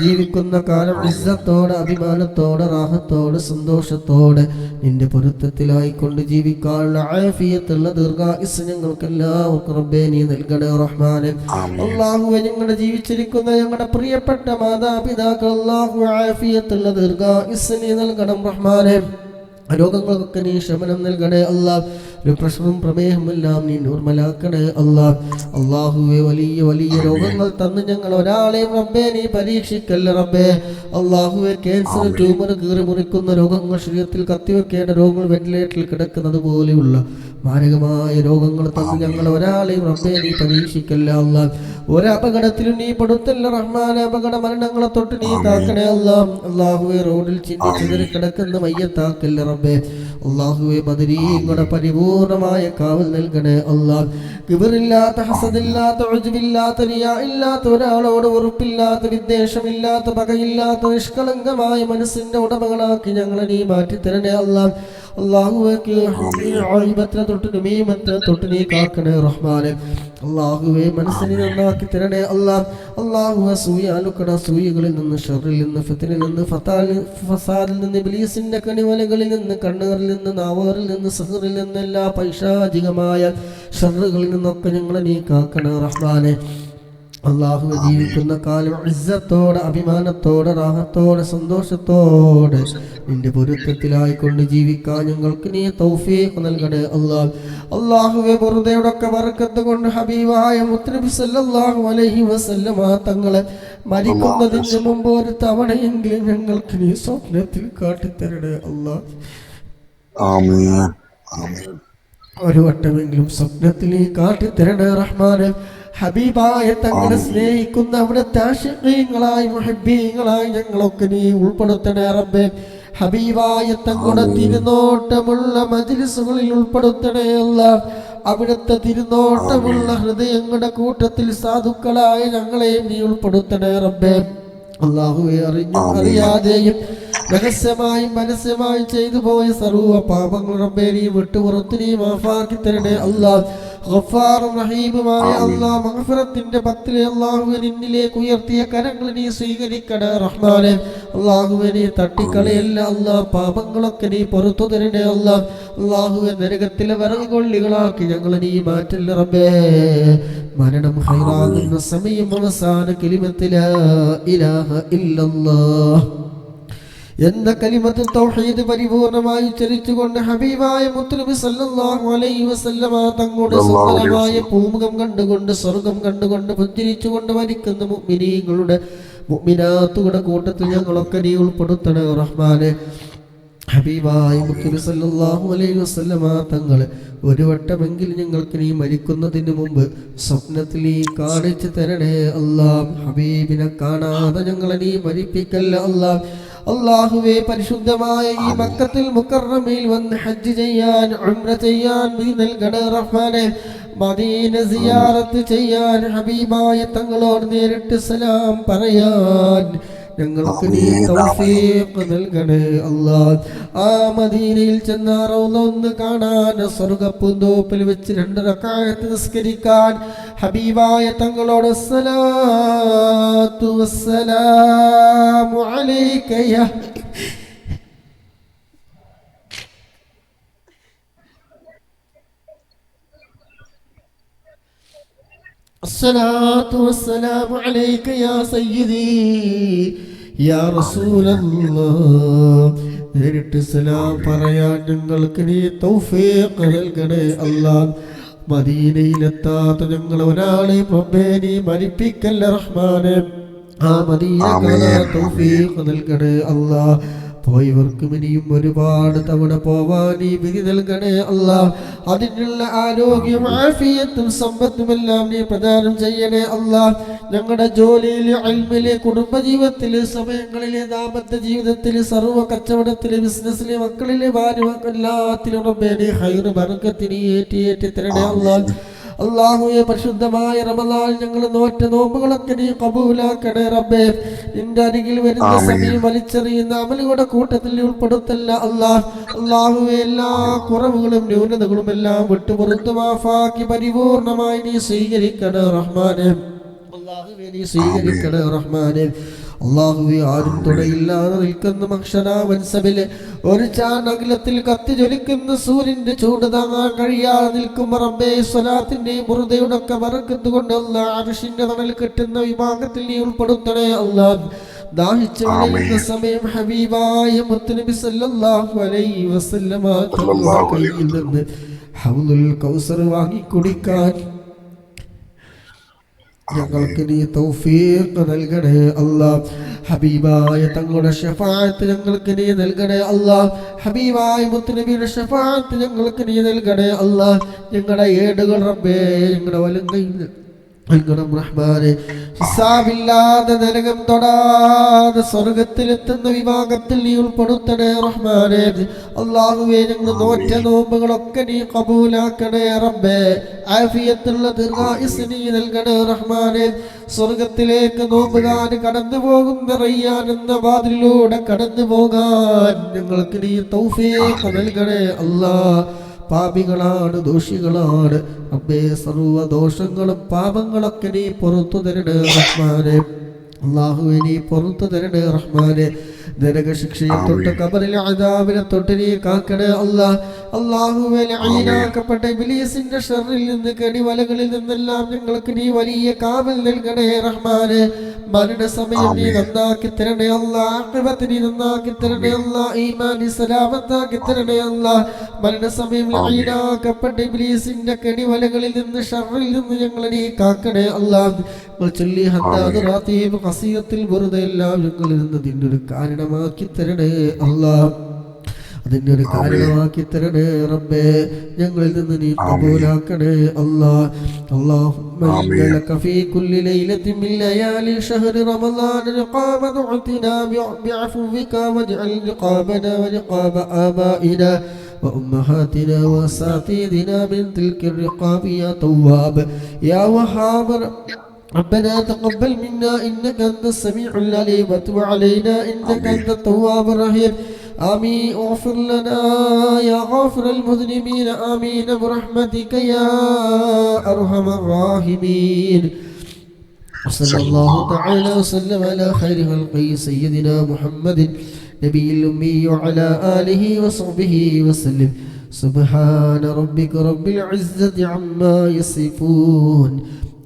ജീവിക്കുന്ന കാലം ഇസ്സത്തോടെ അഭിമാനത്തോടെ റാഹത്തോടെ സന്തോഷത്തോടെ നിന്റെ പൊരുത്തത്തിലായിക്കൊണ്ട് ജീവിക്കാനുള്ള ആഫിയത്തുള്ള ദീർഘായുസ്സ് ഞങ്ങൾക്ക് എല്ലാവർക്കും റബ്ബേ നീ നൽകണേ റഹ്മാനെ. അല്ലാഹുവേ ഞങ്ങളുടെ ജീവിച്ചിരിക്കുന്ന ഞങ്ങളുടെ പ്രിയപ്പെട്ട മാതാപിതാക്കൾ അല്ലാഹു ആഫിയത്തുള്ള ദീർഘായുസ്സ് നീ നൽകണം റഹ്മാനെ. രോഗങ്ങൾക്കൊക്കെ നീ ശമനം നൽകണേ അല്ലാഹ്. ഒരു പ്രശ്നവും പ്രമേഹമെല്ലാം നീ നോർമലാക്കണേ അല്ലാഹ്. അല്ലാഹുവേ വലിയ വലിയ രോഗങ്ങൾ തന്ന് ഞങ്ങൾ ഒരാളെയും റബ്ബേ നീ പരീക്ഷിക്കല്ല റബ്ബേ. അല്ലാഹുവേ ക്യാൻസർ, ട്യൂമർ, കീറി മുറിക്കുന്ന രോഗങ്ങൾ, ശരീരത്തിൽ കത്തിവെക്കേണ്ട രോഗങ്ങൾ, വെന്റിലേറ്ററിൽ കിടക്കുന്നത് പോലെയുള്ള മാരകമായ രോഗങ്ങൾ തന്ന് ഞങ്ങൾ ഒരാളെയും റബ്ബേ നീ പരീക്ഷിക്കല്ല അല്ലാഹ്. ഒരപകടത്തിലും നീ പെടുത്തല്ല റഹ്മാനെ. അപകട മരണങ്ങളെ തൊട്ട് നീ കാക്കണേ അല്ലാഹ്. അല്ലാഹുവേ റോഡിൽ ചിന്തി ചിതറി കിടക്കുന്ന മയ്യത്താക്കല്ല റബ്ബേ. അല്ലാഹുവേ ബദരീങ്ങളുടെ പരിപൂർണമായ കാവൽ നൽകണേ അല്ലാഹ്. കിബറില്ലാത്ത, ഹസദില്ലാത്ത, ഉജ്ബില്ലാത്ത, റിയാ ഇല്ലാത്ത, ഒരാളോട് ഉറപ്പില്ലാത്ത, വിദ്വേഷമില്ലാത്ത, പകയില്ലാത്ത, നിഷ്കളങ്കമായ മനസ്സിന്റെ ഉടമകളാക്കി ഞങ്ങളെ നീ മാറ്റിത്തരണേ അല്ലാഹ്. അല്ലാഹുവേ ആയിബത്തിനെ തൊട്ട് നമീമത്തിനെ തൊട്ട് നീ കാക്കണേ റഹ്മാനെ. അല്ലാഹുവേ മനസ്സിനെ നന്നാക്കി തരണേ അല്ലാഹ്. അല്ലാഹുവേ സൂയാലുക്കട സൂയകളിൽ നിന്ന്, ഷർറിൽ നിന്ന്, ഫിത്നയിൽ നിന്ന്, ഫസാദിൽ നിന്ന്, ഇബ്ലീസിന്റെ കണിവലകളിൽ നിന്ന്, കണ്ണുകളിൽ നിന്ന്, നാവാറിൽ നിന്ന്, സഹറിൽ നിന്ന്, എല്ലാ പൈശാചികമായ ഷർറുകളിൽ നിന്നൊക്കെ ഞങ്ങളെ നീ കാക്കണേ റഹ്മാനെ. അല്ലാഹു ജീവിക്കുന്ന കാലം ഇസ്സത്തോടെ അഭിമാനത്തോടെ റാഹത്തോടെ സന്തോഷത്തോടെ നിന്റെ പൊരുത്തത്തിലായിക്കൊണ്ട് ജീവിക്കാൻ ഞങ്ങൾക്ക് നീ തൗഫീഖ് നൽകണേ അല്ലാഹ്. അല്ലാഹുവേ വെറുതെയോടൊക്കെ ബർക്കത്ത് കൊണ്ട് ഹബീബായ മുത്തുനബി സല്ലല്ലാഹു അലൈഹി വസല്ലമ തങ്ങളെ മരിക്കുന്നതിന് മുമ്പ് ഒരു തവണയെങ്കിലും ഞങ്ങൾക്ക് നീ സ്വപ്നത്തിൽ കാട്ടിത്തരണേ അല്ലാഹ്. ഒരു വട്ടമെങ്കിലും സ്വപ്നത്തിൽ നീ കാട്ടിത്തരണേ റഹ്മാനെ. ഹബീബായ തങ്ങളെ സ്നേഹിക്കുന്ന അവിടുത്തെ ആശിഖീങ്ങളായി മുഹബ്ബീങ്ങളായി ഞങ്ങളൊക്കെ നീ ഉൾപ്പെടുത്തണേ റബ്ബേ. ഹബീബായ തങ്ങളുടെ തിരുനോട്ടമുള്ള മജ്ലിസുകളിൽ ഉൾപ്പെടുത്തണേ അല്ലാഹ്. അവിടുത്തെ തിരുനോട്ടമുള്ള ഹൃദയങ്ങളുടെ കൂട്ടത്തിൽ സാധുക്കളായ ഞങ്ങളെയും നീ ഉൾപ്പെടുത്തണേ റബ്ബേ. അല്ലാഹുവേ അറിഞ്ഞും അറിയാതെയും രഹസ്യമായും പരസ്യമായും ചെയ്തു പോയ സർവ്വ പാപങ്ങൾ റബ്ബേ നീ വിട്ടുപുറത്ത് നീ മാഫാക്കി തരണേ അല്ലാഹ്. ഗഫാറും റഹീമുമായ അല്ലാഹ് മഗ്ഫിറത്തിന്റെ പത്തിലെ അല്ലാഹുവേ നിന്നിലേക്ക് ഉയർത്തിയ കരങ്ങൾ നീ സ്വീകരിക്കണേ റഹ്മാനെ. അല്ലാഹുവേ നീ തട്ടിക്കളയല്ല അല്ലാഹ്. പാപങ്ങളൊക്കെ നീ പുറത്തു തരണേ അല്ലാഹ്. അല്ലാഹുവേ നരകത്തിലെ വിറക് കൊള്ളികളാക്കി ഞങ്ങളെ നീ മാറ്റല്ല റബ്ബേ. മരണം ഹൈറാകുന്ന സമയം അവസാന കലിമത്ത് ലാ ഇലാഹ ഇല്ലല്ലാഹ് എന്ന കലിമത്ത് തൗഹീദ് പരിപൂർണമായി ഉച്ചരിച്ചുകൊണ്ട് ഹബീബായ മുത്തുനബി സല്ലല്ലാഹു അലൈഹി വസല്ലമ തങ്ങളുടെ സുന്ദരമായ പൂമുഖം കണ്ടുകൊണ്ട് സ്വർഗം കണ്ടുകൊണ്ട് പുഞ്ചിരിച്ചുകൊണ്ട് മരിക്കുന്ന മുഅ്മിനീങ്ങളുടെ മുഅ്മിനാത്തുകളുടെ കൂട്ടത്തിൽ ഞങ്ങളൊക്കെ നീ ഉൾപ്പെടുത്തണേ റഹ്മാനെ. ഹബീബായ മുത്തുനബി സല്ലല്ലാഹു അലൈഹി വസല്ലമ തങ്ങളെ ഒരു വട്ടമെങ്കിലും ഞങ്ങൾക്ക് നീ മരിക്കുന്നതിന് മുമ്പ് സ്വപ്നത്തിൽ നീ കാണിച്ചു തരണേ അല്ലാഹ്. ഹബീബിനെ കാണാതെ ഞങ്ങളെ നീ മരിപ്പിക്കല്ല അല്ലാഹ്. അല്ലാഹുവേ പരിശുദ്ധമായ ഈ മക്കത്തുൽ മുകറമയിൽ വന്ന് ഹജ്ജ് ചെയ്യാൻ ഉംറ ചെയ്യാൻ നീ നൽകണേ റഹ്മാനെ. മദീന സിയാറത്ത് ചെയ്യാൻ ഹബീബായ തങ്ങളോട് നേരിട്ട് സലാം പറയാൻ ഞങ്ങൾക്ക് നീ തൗഫീഖ് നൽകണേ അല്ലാഹ്. ആ മദീനയിൽ ചെന്ന റൗള ഒന്ന് കാണാൻ, സ്വർഗ്ഗപ്പൂന്തോപ്പിൽ വെച്ച് 2 റക്അത്ത് നിസ്കരിക്കാൻ ഹബീബായ തങ്ങളോട് സലാത്തു വസ്സലാമു അലൈക യാ الصلاة والسلام عليك يا سيدي يا رسول الله നേരിട്ട് സലാം പറയാൻ ഞങ്ങൾക്ക് നീ തൗഫീഖ് നൽകണേ അല്ലാഹ്. മദീനയിലെത്താത്ത ഞങ്ങൾ ഒരാളെ റബ്ബേ നീ മരിപ്പിക്കല്ല റഹ്മാനെ. ആ മദീന കാണാൻ തൗഫീഖ് നൽകണേ അല്ലാഹ്. പോയവർക്കും ഇനിയും ഒരുപാട് തവണ പോവാൻ നീ വിധി നൽകണേ അല്ലാഹ്. അതിനുള്ള ആരോഗ്യം ആഫിയത്തും സമ്പത്തുമെല്ലാം നീ പ്രദാനം ചെയ്യണേ അല്ലാഹ്. ഞങ്ങളുടെ ജോലിയില്, ഇൽമില്, കുടുംബജീവിതത്തില്, സമയങ്ങളില്, ദാമ്പത്യ ജീവിതത്തില്, സർവ്വ കച്ചവടത്തില്, ബിസിനസ്സില്, മക്കളില്, ഭാര്യ എല്ലാത്തിലും റബ്ബേ നീ ഖൈർ ബർക്കത്ത് നീ ഏറ്റി തരണേ അല്ലാഹ്. അല്ലാഹുവേ, പരിശുദ്ധമായ റമളാൻ ഞങ്ങൾ നോറ്റ നോമ്പുകളൊക്കെ നീ കബൂലാക്കണേ റബ്ബേ. നിന്റെ അരികിൽ വരുന്ന സമയം വലിച്ചെറിയുന്ന അമലുകളുടെ കൂട്ടത്തിൽ ഉൾപ്പെടുത്തല്ല അല്ലാഹ്. അല്ലാഹുവേ, എല്ലാ കുറവുകളും ന്യൂനതകളും എല്ലാം വിട്ടുപുറത്ത് മാഫാക്കി പരിപൂർണമായി നീ സ്വീകരിക്കണേ റഹ്മാനെ. അല്ലാഹുവേ, നീ സ്വീകരിക്കണേ റഹ്മാനെ. അല്ലാഹുവേ, ആരും തുണയില്ലാതെ നിൽക്കുന്ന മൻസബില് ഒരു ചാനകലത്തിൽ കത്തി ജ്വലിക്കുന്ന സൂര്യന്റെ ചൂട് താങ്ങാൻ കഴിയാതെ നിൽക്കുമ്പോൾ റബ്ബേ, സ്വലാത്തിന്റെ ബുർദയുടെ ഒക്കെ ബർക്കത്ത് കൊണ്ട് അല്ലാഹ് അർശിന്റെ തണൽ കിട്ടുന്ന വിഭാഗത്തിൽ നീ ഉൾപ്പെടുത്തണേ അല്ലാഹ്. ദാഹിച്ചു വലയുന്ന സമയം ഹബീബായ മുത്തുനബി സല്ലല്ലാഹു അലൈഹി വസല്ലമ തങ്ങളുടെ കയ്യിൽ നിന്ന് ഹൗദുൽ കൗസർ വാങ്ങി കുടിക്കാൻ ഞങ്ങൾക്ക് നീ തൗഫീഖ് നൽകണേ അല്ലാഹ്. ഹബീബായ തങ്ങളുടെ ശഫാഅത്ത് ഞങ്ങൾക്ക് നീ നൽകണേ അല്ലാഹ്. ഹബീബായ മുത്തുനബിയുടെ ശഫാഅത്ത് ഞങ്ങൾക്ക് നീ നൽകണേ അല്ലാഹ്. ഞങ്ങളുടെ ഏടുകൾ റബ്ബേ, ഞങ്ങളുടെ വലങ്കയിൽ നൽകണം റഹ്മാനെ. ഹിസാബില്ലാതെ നരകം തൊടാതെ സ്വർഗത്തിലെത്തുന്ന വിഭാഗത്തിൽ നീ ഉൾപ്പെടുത്തണേ റഹ്മാനെ. അല്ലാഹുവേ, ഞങ്ങൾ നോറ്റ നോമ്പുകളൊക്കെ നീ കബൂലാക്കണേ റബ്ബേ. ആഫിയത്തുള്ള ദീർഘായുസ്സ് നീ നൽകണേ റഹ്മാനെ. സ്വർഗത്തിലേക്ക് നോമ്പുകാര് കടന്നു പോകുന്ന റയ്യാൻ എന്ന വാതിലിലൂടെ കടന്നു പോകാൻ ഞങ്ങൾക്ക് നീ തൗഫീഖ് നൽകണേ അല്ലാഹ്. പാപികളാണ്, ദോഷികളാണ് റബ്ബേ. സർവ്വ ദോഷങ്ങളും പാപങ്ങളൊക്കെ നീ പുറത്തു തരണേ റഹ്മാനെ. അല്ലാഹുവേ, നീ പുറത്തു തരണേ റഹ്മാനെ. നരകശിക്ഷയെ തൊട്ട് ഖബറിലെ അദാബിനെ തൊട്ട് നീ കാക്കണേ അല്ലാഹ്. അല്ലാഹുവേ, ലഈനാക്കപ്പെട്ട ഇബ്ലീസിന്റെ ശർറിൽ നിന്ന്, കെണിവലകളിൽ നിന്നെല്ലാം ഞങ്ങൾക്ക് നീ വലിയ കാവൽ നൽകണേ റഹ്മാനെ. മരണസമയം നീ നന്നാക്കി തരണേ അല്ലാഹ്. ആഖിബത്ത് നീ നന്നാക്കി തരണേ അല്ലാഹ്. ഈമാൻ സലാമത്താക്കി തരണേ അല്ലാഹ്. മരണസമയം ലഈനാക്കപ്പെട്ട ഇബ്ലീസിന്റെ കെണിവലകളിൽ നിന്ന്, ശർറിൽ നിന്ന് ഞങ്ങളെ നീ കാക്കണേ അല്ലാഹ്. ചൊല്ലി ഹദ്ദാദ് റാത്തീബ് ഖസീദത്തുൽ ബുർദ എല്ലാം ഞങ്ങളിൽ നിന്ന് നിന്നൊരു കാരണമാക്കി തരണേ അല്ലാഹ്. അതിൻ്റെ ഒരു കാരണമാക്കി തരണേ റബ്ബേ. ഞങ്ങളിൽ നിന്ന് നീ കബൂലാക്കണേ അല്ലാഹ്. اللهم إنا لك في كل ليلة من ليالي شهر رمضان رقاب دعتنا بعفوك، واجعل رقابنا ورقاب آبائنا وأمهاتنا وأساتذتنا من تلك الرقاب يا تواب يا وهاب. ربنا تقبل منا إنك أنت السميع العليم، وتب علينا إنك أنت التواب الرحيم. آمين. اغفر لنا يا غافر المذنبين، آمين برحمتك يا أرحم الراحمين. صلى الله تعالى وسلم على خير خلقه سيدنا محمد نبي الأمي وعلى آله وصحبه وسلم. سبحان ربك رب العزة عما يصفون،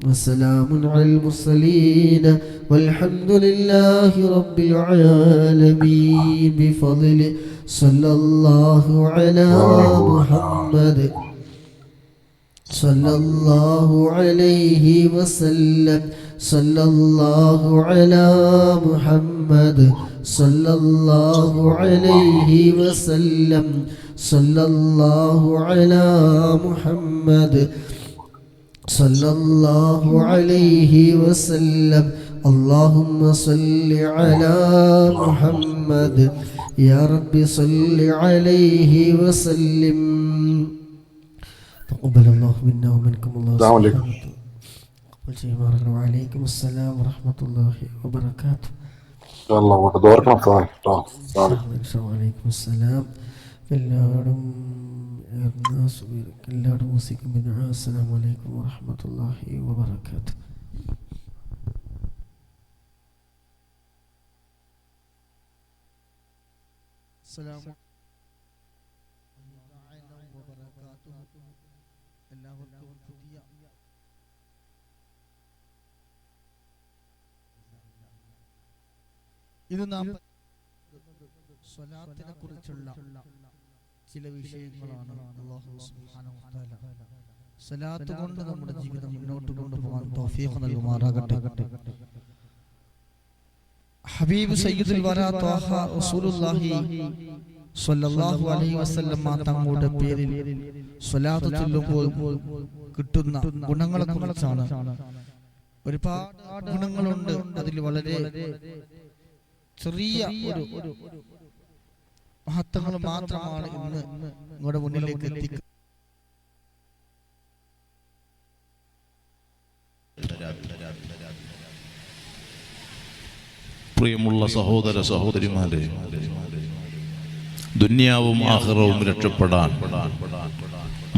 وسلام على المرسلين، والحمد لله رب العالمين. بفضل صلى الله على محمد صلى الله عليه وسلم. صلى الله على محمد صلى الله عليه وسلم. صلى الله على محمد صلى الله عليه وسلم. اللهم صل على محمد يا رب صل عليه وسلم. تقبل الله منا ومنكم. الله وعليكم السلام ورحمة الله وبركاته. الله وتبارك وعليكم السلام. എല്ലാവരും വസിക്കും. അസ്സലാമു അലൈക്കും വറഹ്മത്തുള്ളാഹി വബറകാതുഹു. എല്ലാവർക്കും പുതിയ ഇത് നാം സ്വലാത്തിനെ കുറിച്ചുള്ള ചില വിഷയങ്ങളാണ്. അല്ലാഹു സുബ്ഹാനഹു വ തആല സ്വലാത്ത് കൊണ്ട് നമ്മുടെ ജീവിതം മുന്നോട്ട് കൊണ്ടുപോകാൻ തൗഫീഖ് നൽകുമാറാകട്ടെ. ഹബീബ് സയ്യിദുൽ വറാ ത്വാഹ റസൂലുള്ളാഹി സ്വല്ലല്ലാഹു അലൈഹി വസല്ലം തങ്ങളുടെ പേരിൽ സ്വലാത്ത് ചൊല്ലുമ്പോൾ കിട്ടുന്ന ഗുണങ്ങളെ കുറിച്ചാണ്. ഒരുപാട് ഗുണങ്ങളുണ്ട്. അതിൽ വളരെ ചെറിയ ഒരു മഹത്വങ്ങൾ മാത്രമാണ് ഇന്ന് നിങ്ങളുടെ മുന്നിലേക്ക് എത്തിക്കുന്നത്. പ്രിയമുള്ള സഹോദര സഹോദരിമാരെ, ദുനിയാവും ആഖിറവും രക്ഷപ്പെടാൻ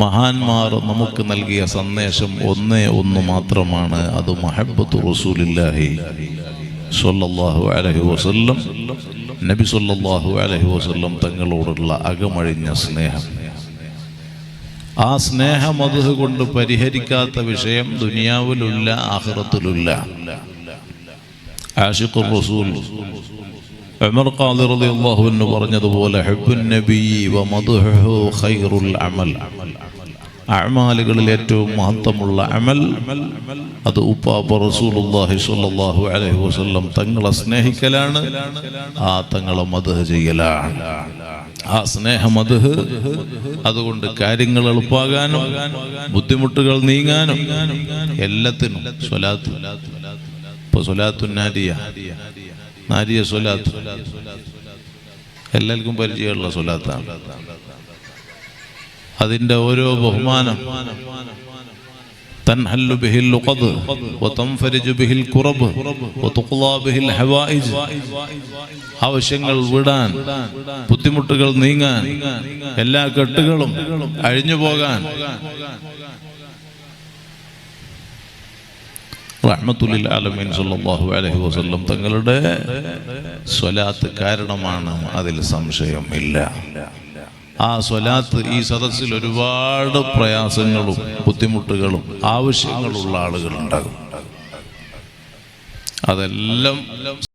മഹാന്മാർ നമുക്ക് നൽകിയ സന്ദേശം ഒന്നേ ഒന്ന് മാത്രമാണ്. അത് മഹബ്ബത്തു റസൂലില്ലാഹി സ്വല്ലല്ലാഹു അലൈഹി വസല്ലം, നബി സ്വല്ലല്ലാഹു അലൈഹി വസല്ലം തങ്ങളോടുള്ള അകമഴിഞ്ഞ സ്നേഹം. ആ സ്നേഹം അതുകൊണ്ട് പരിഹരിക്കാത്ത വിഷയം ദുനിയാവിലില്ല, ആഖിറത്തിലില്ല. ആശിഖുർ റസൂൽ ഉമർ ഖാദി റളിയല്ലാഹു അൻഹു പറഞ്ഞതുപോലെ ഹുബ്ബുൻ നബി വ മദ്ഹുഹു ഖൈറുൽ അമൽ, അഅമാലുകളിൽ ഏറ്റവും മഹത്വമുള്ള അമൽ അത് ഉപ്പാപ്പ റസൂലുള്ളാഹി സ്വല്ലല്ലാഹു അലൈഹി വസല്ലം തങ്ങളെ സ്നേഹിക്കലാണ്, ആ തങ്ങളെ മദ്ഹ് ചെയ്യലാണ്. ആ സ്നേഹ മദ്ഹ് അതുകൊണ്ട് കാര്യങ്ങൾ എളുപ്പമാകാനും ബുദ്ധിമുട്ടുകൾ നീങ്ങാനും എല്ലാത്തിനും സ്വലാത്ത്. ഇപ്പൊ സ്വലാത്തു നാരിയ സ്വലാത്ത് എല്ലാവർക്കും പരിചയമുള്ള സ്വലാത്താണ്. അതിന്റെ ഓരോ ബഹുമാനം തൻഹല്ലു ബിഹിൽ ലുഖദ് വതൻഫരിജു ബിഹിൽ ഖുറബ് വതുഖ്ലാ ബിഹിൽ ഹവായിജ്, ആവശ്യങ്ങൾ വിടാൻ, ബുദ്ധിമുട്ടുകൾ നീങ്ങാൻ, എല്ലാ കെട്ടുകളും അഴിഞ്ഞു പോകാൻ റഹ്മത്തുൽ ആലമീൻ സല്ലല്ലാഹു അലൈഹി വസല്ലം തങ്ങളുടെ സ്വലാത്ത് കാരണമാണ്, അതിൽ സംശയമില്ല. ആ സ്വലാത്ത് ഈ സദസ്സിൽ ഒരുപാട് പ്രയാസങ്ങളും ബുദ്ധിമുട്ടുകളും ആവശ്യങ്ങളുള്ള ആളുകളുണ്ടാകും. അതെല്ലാം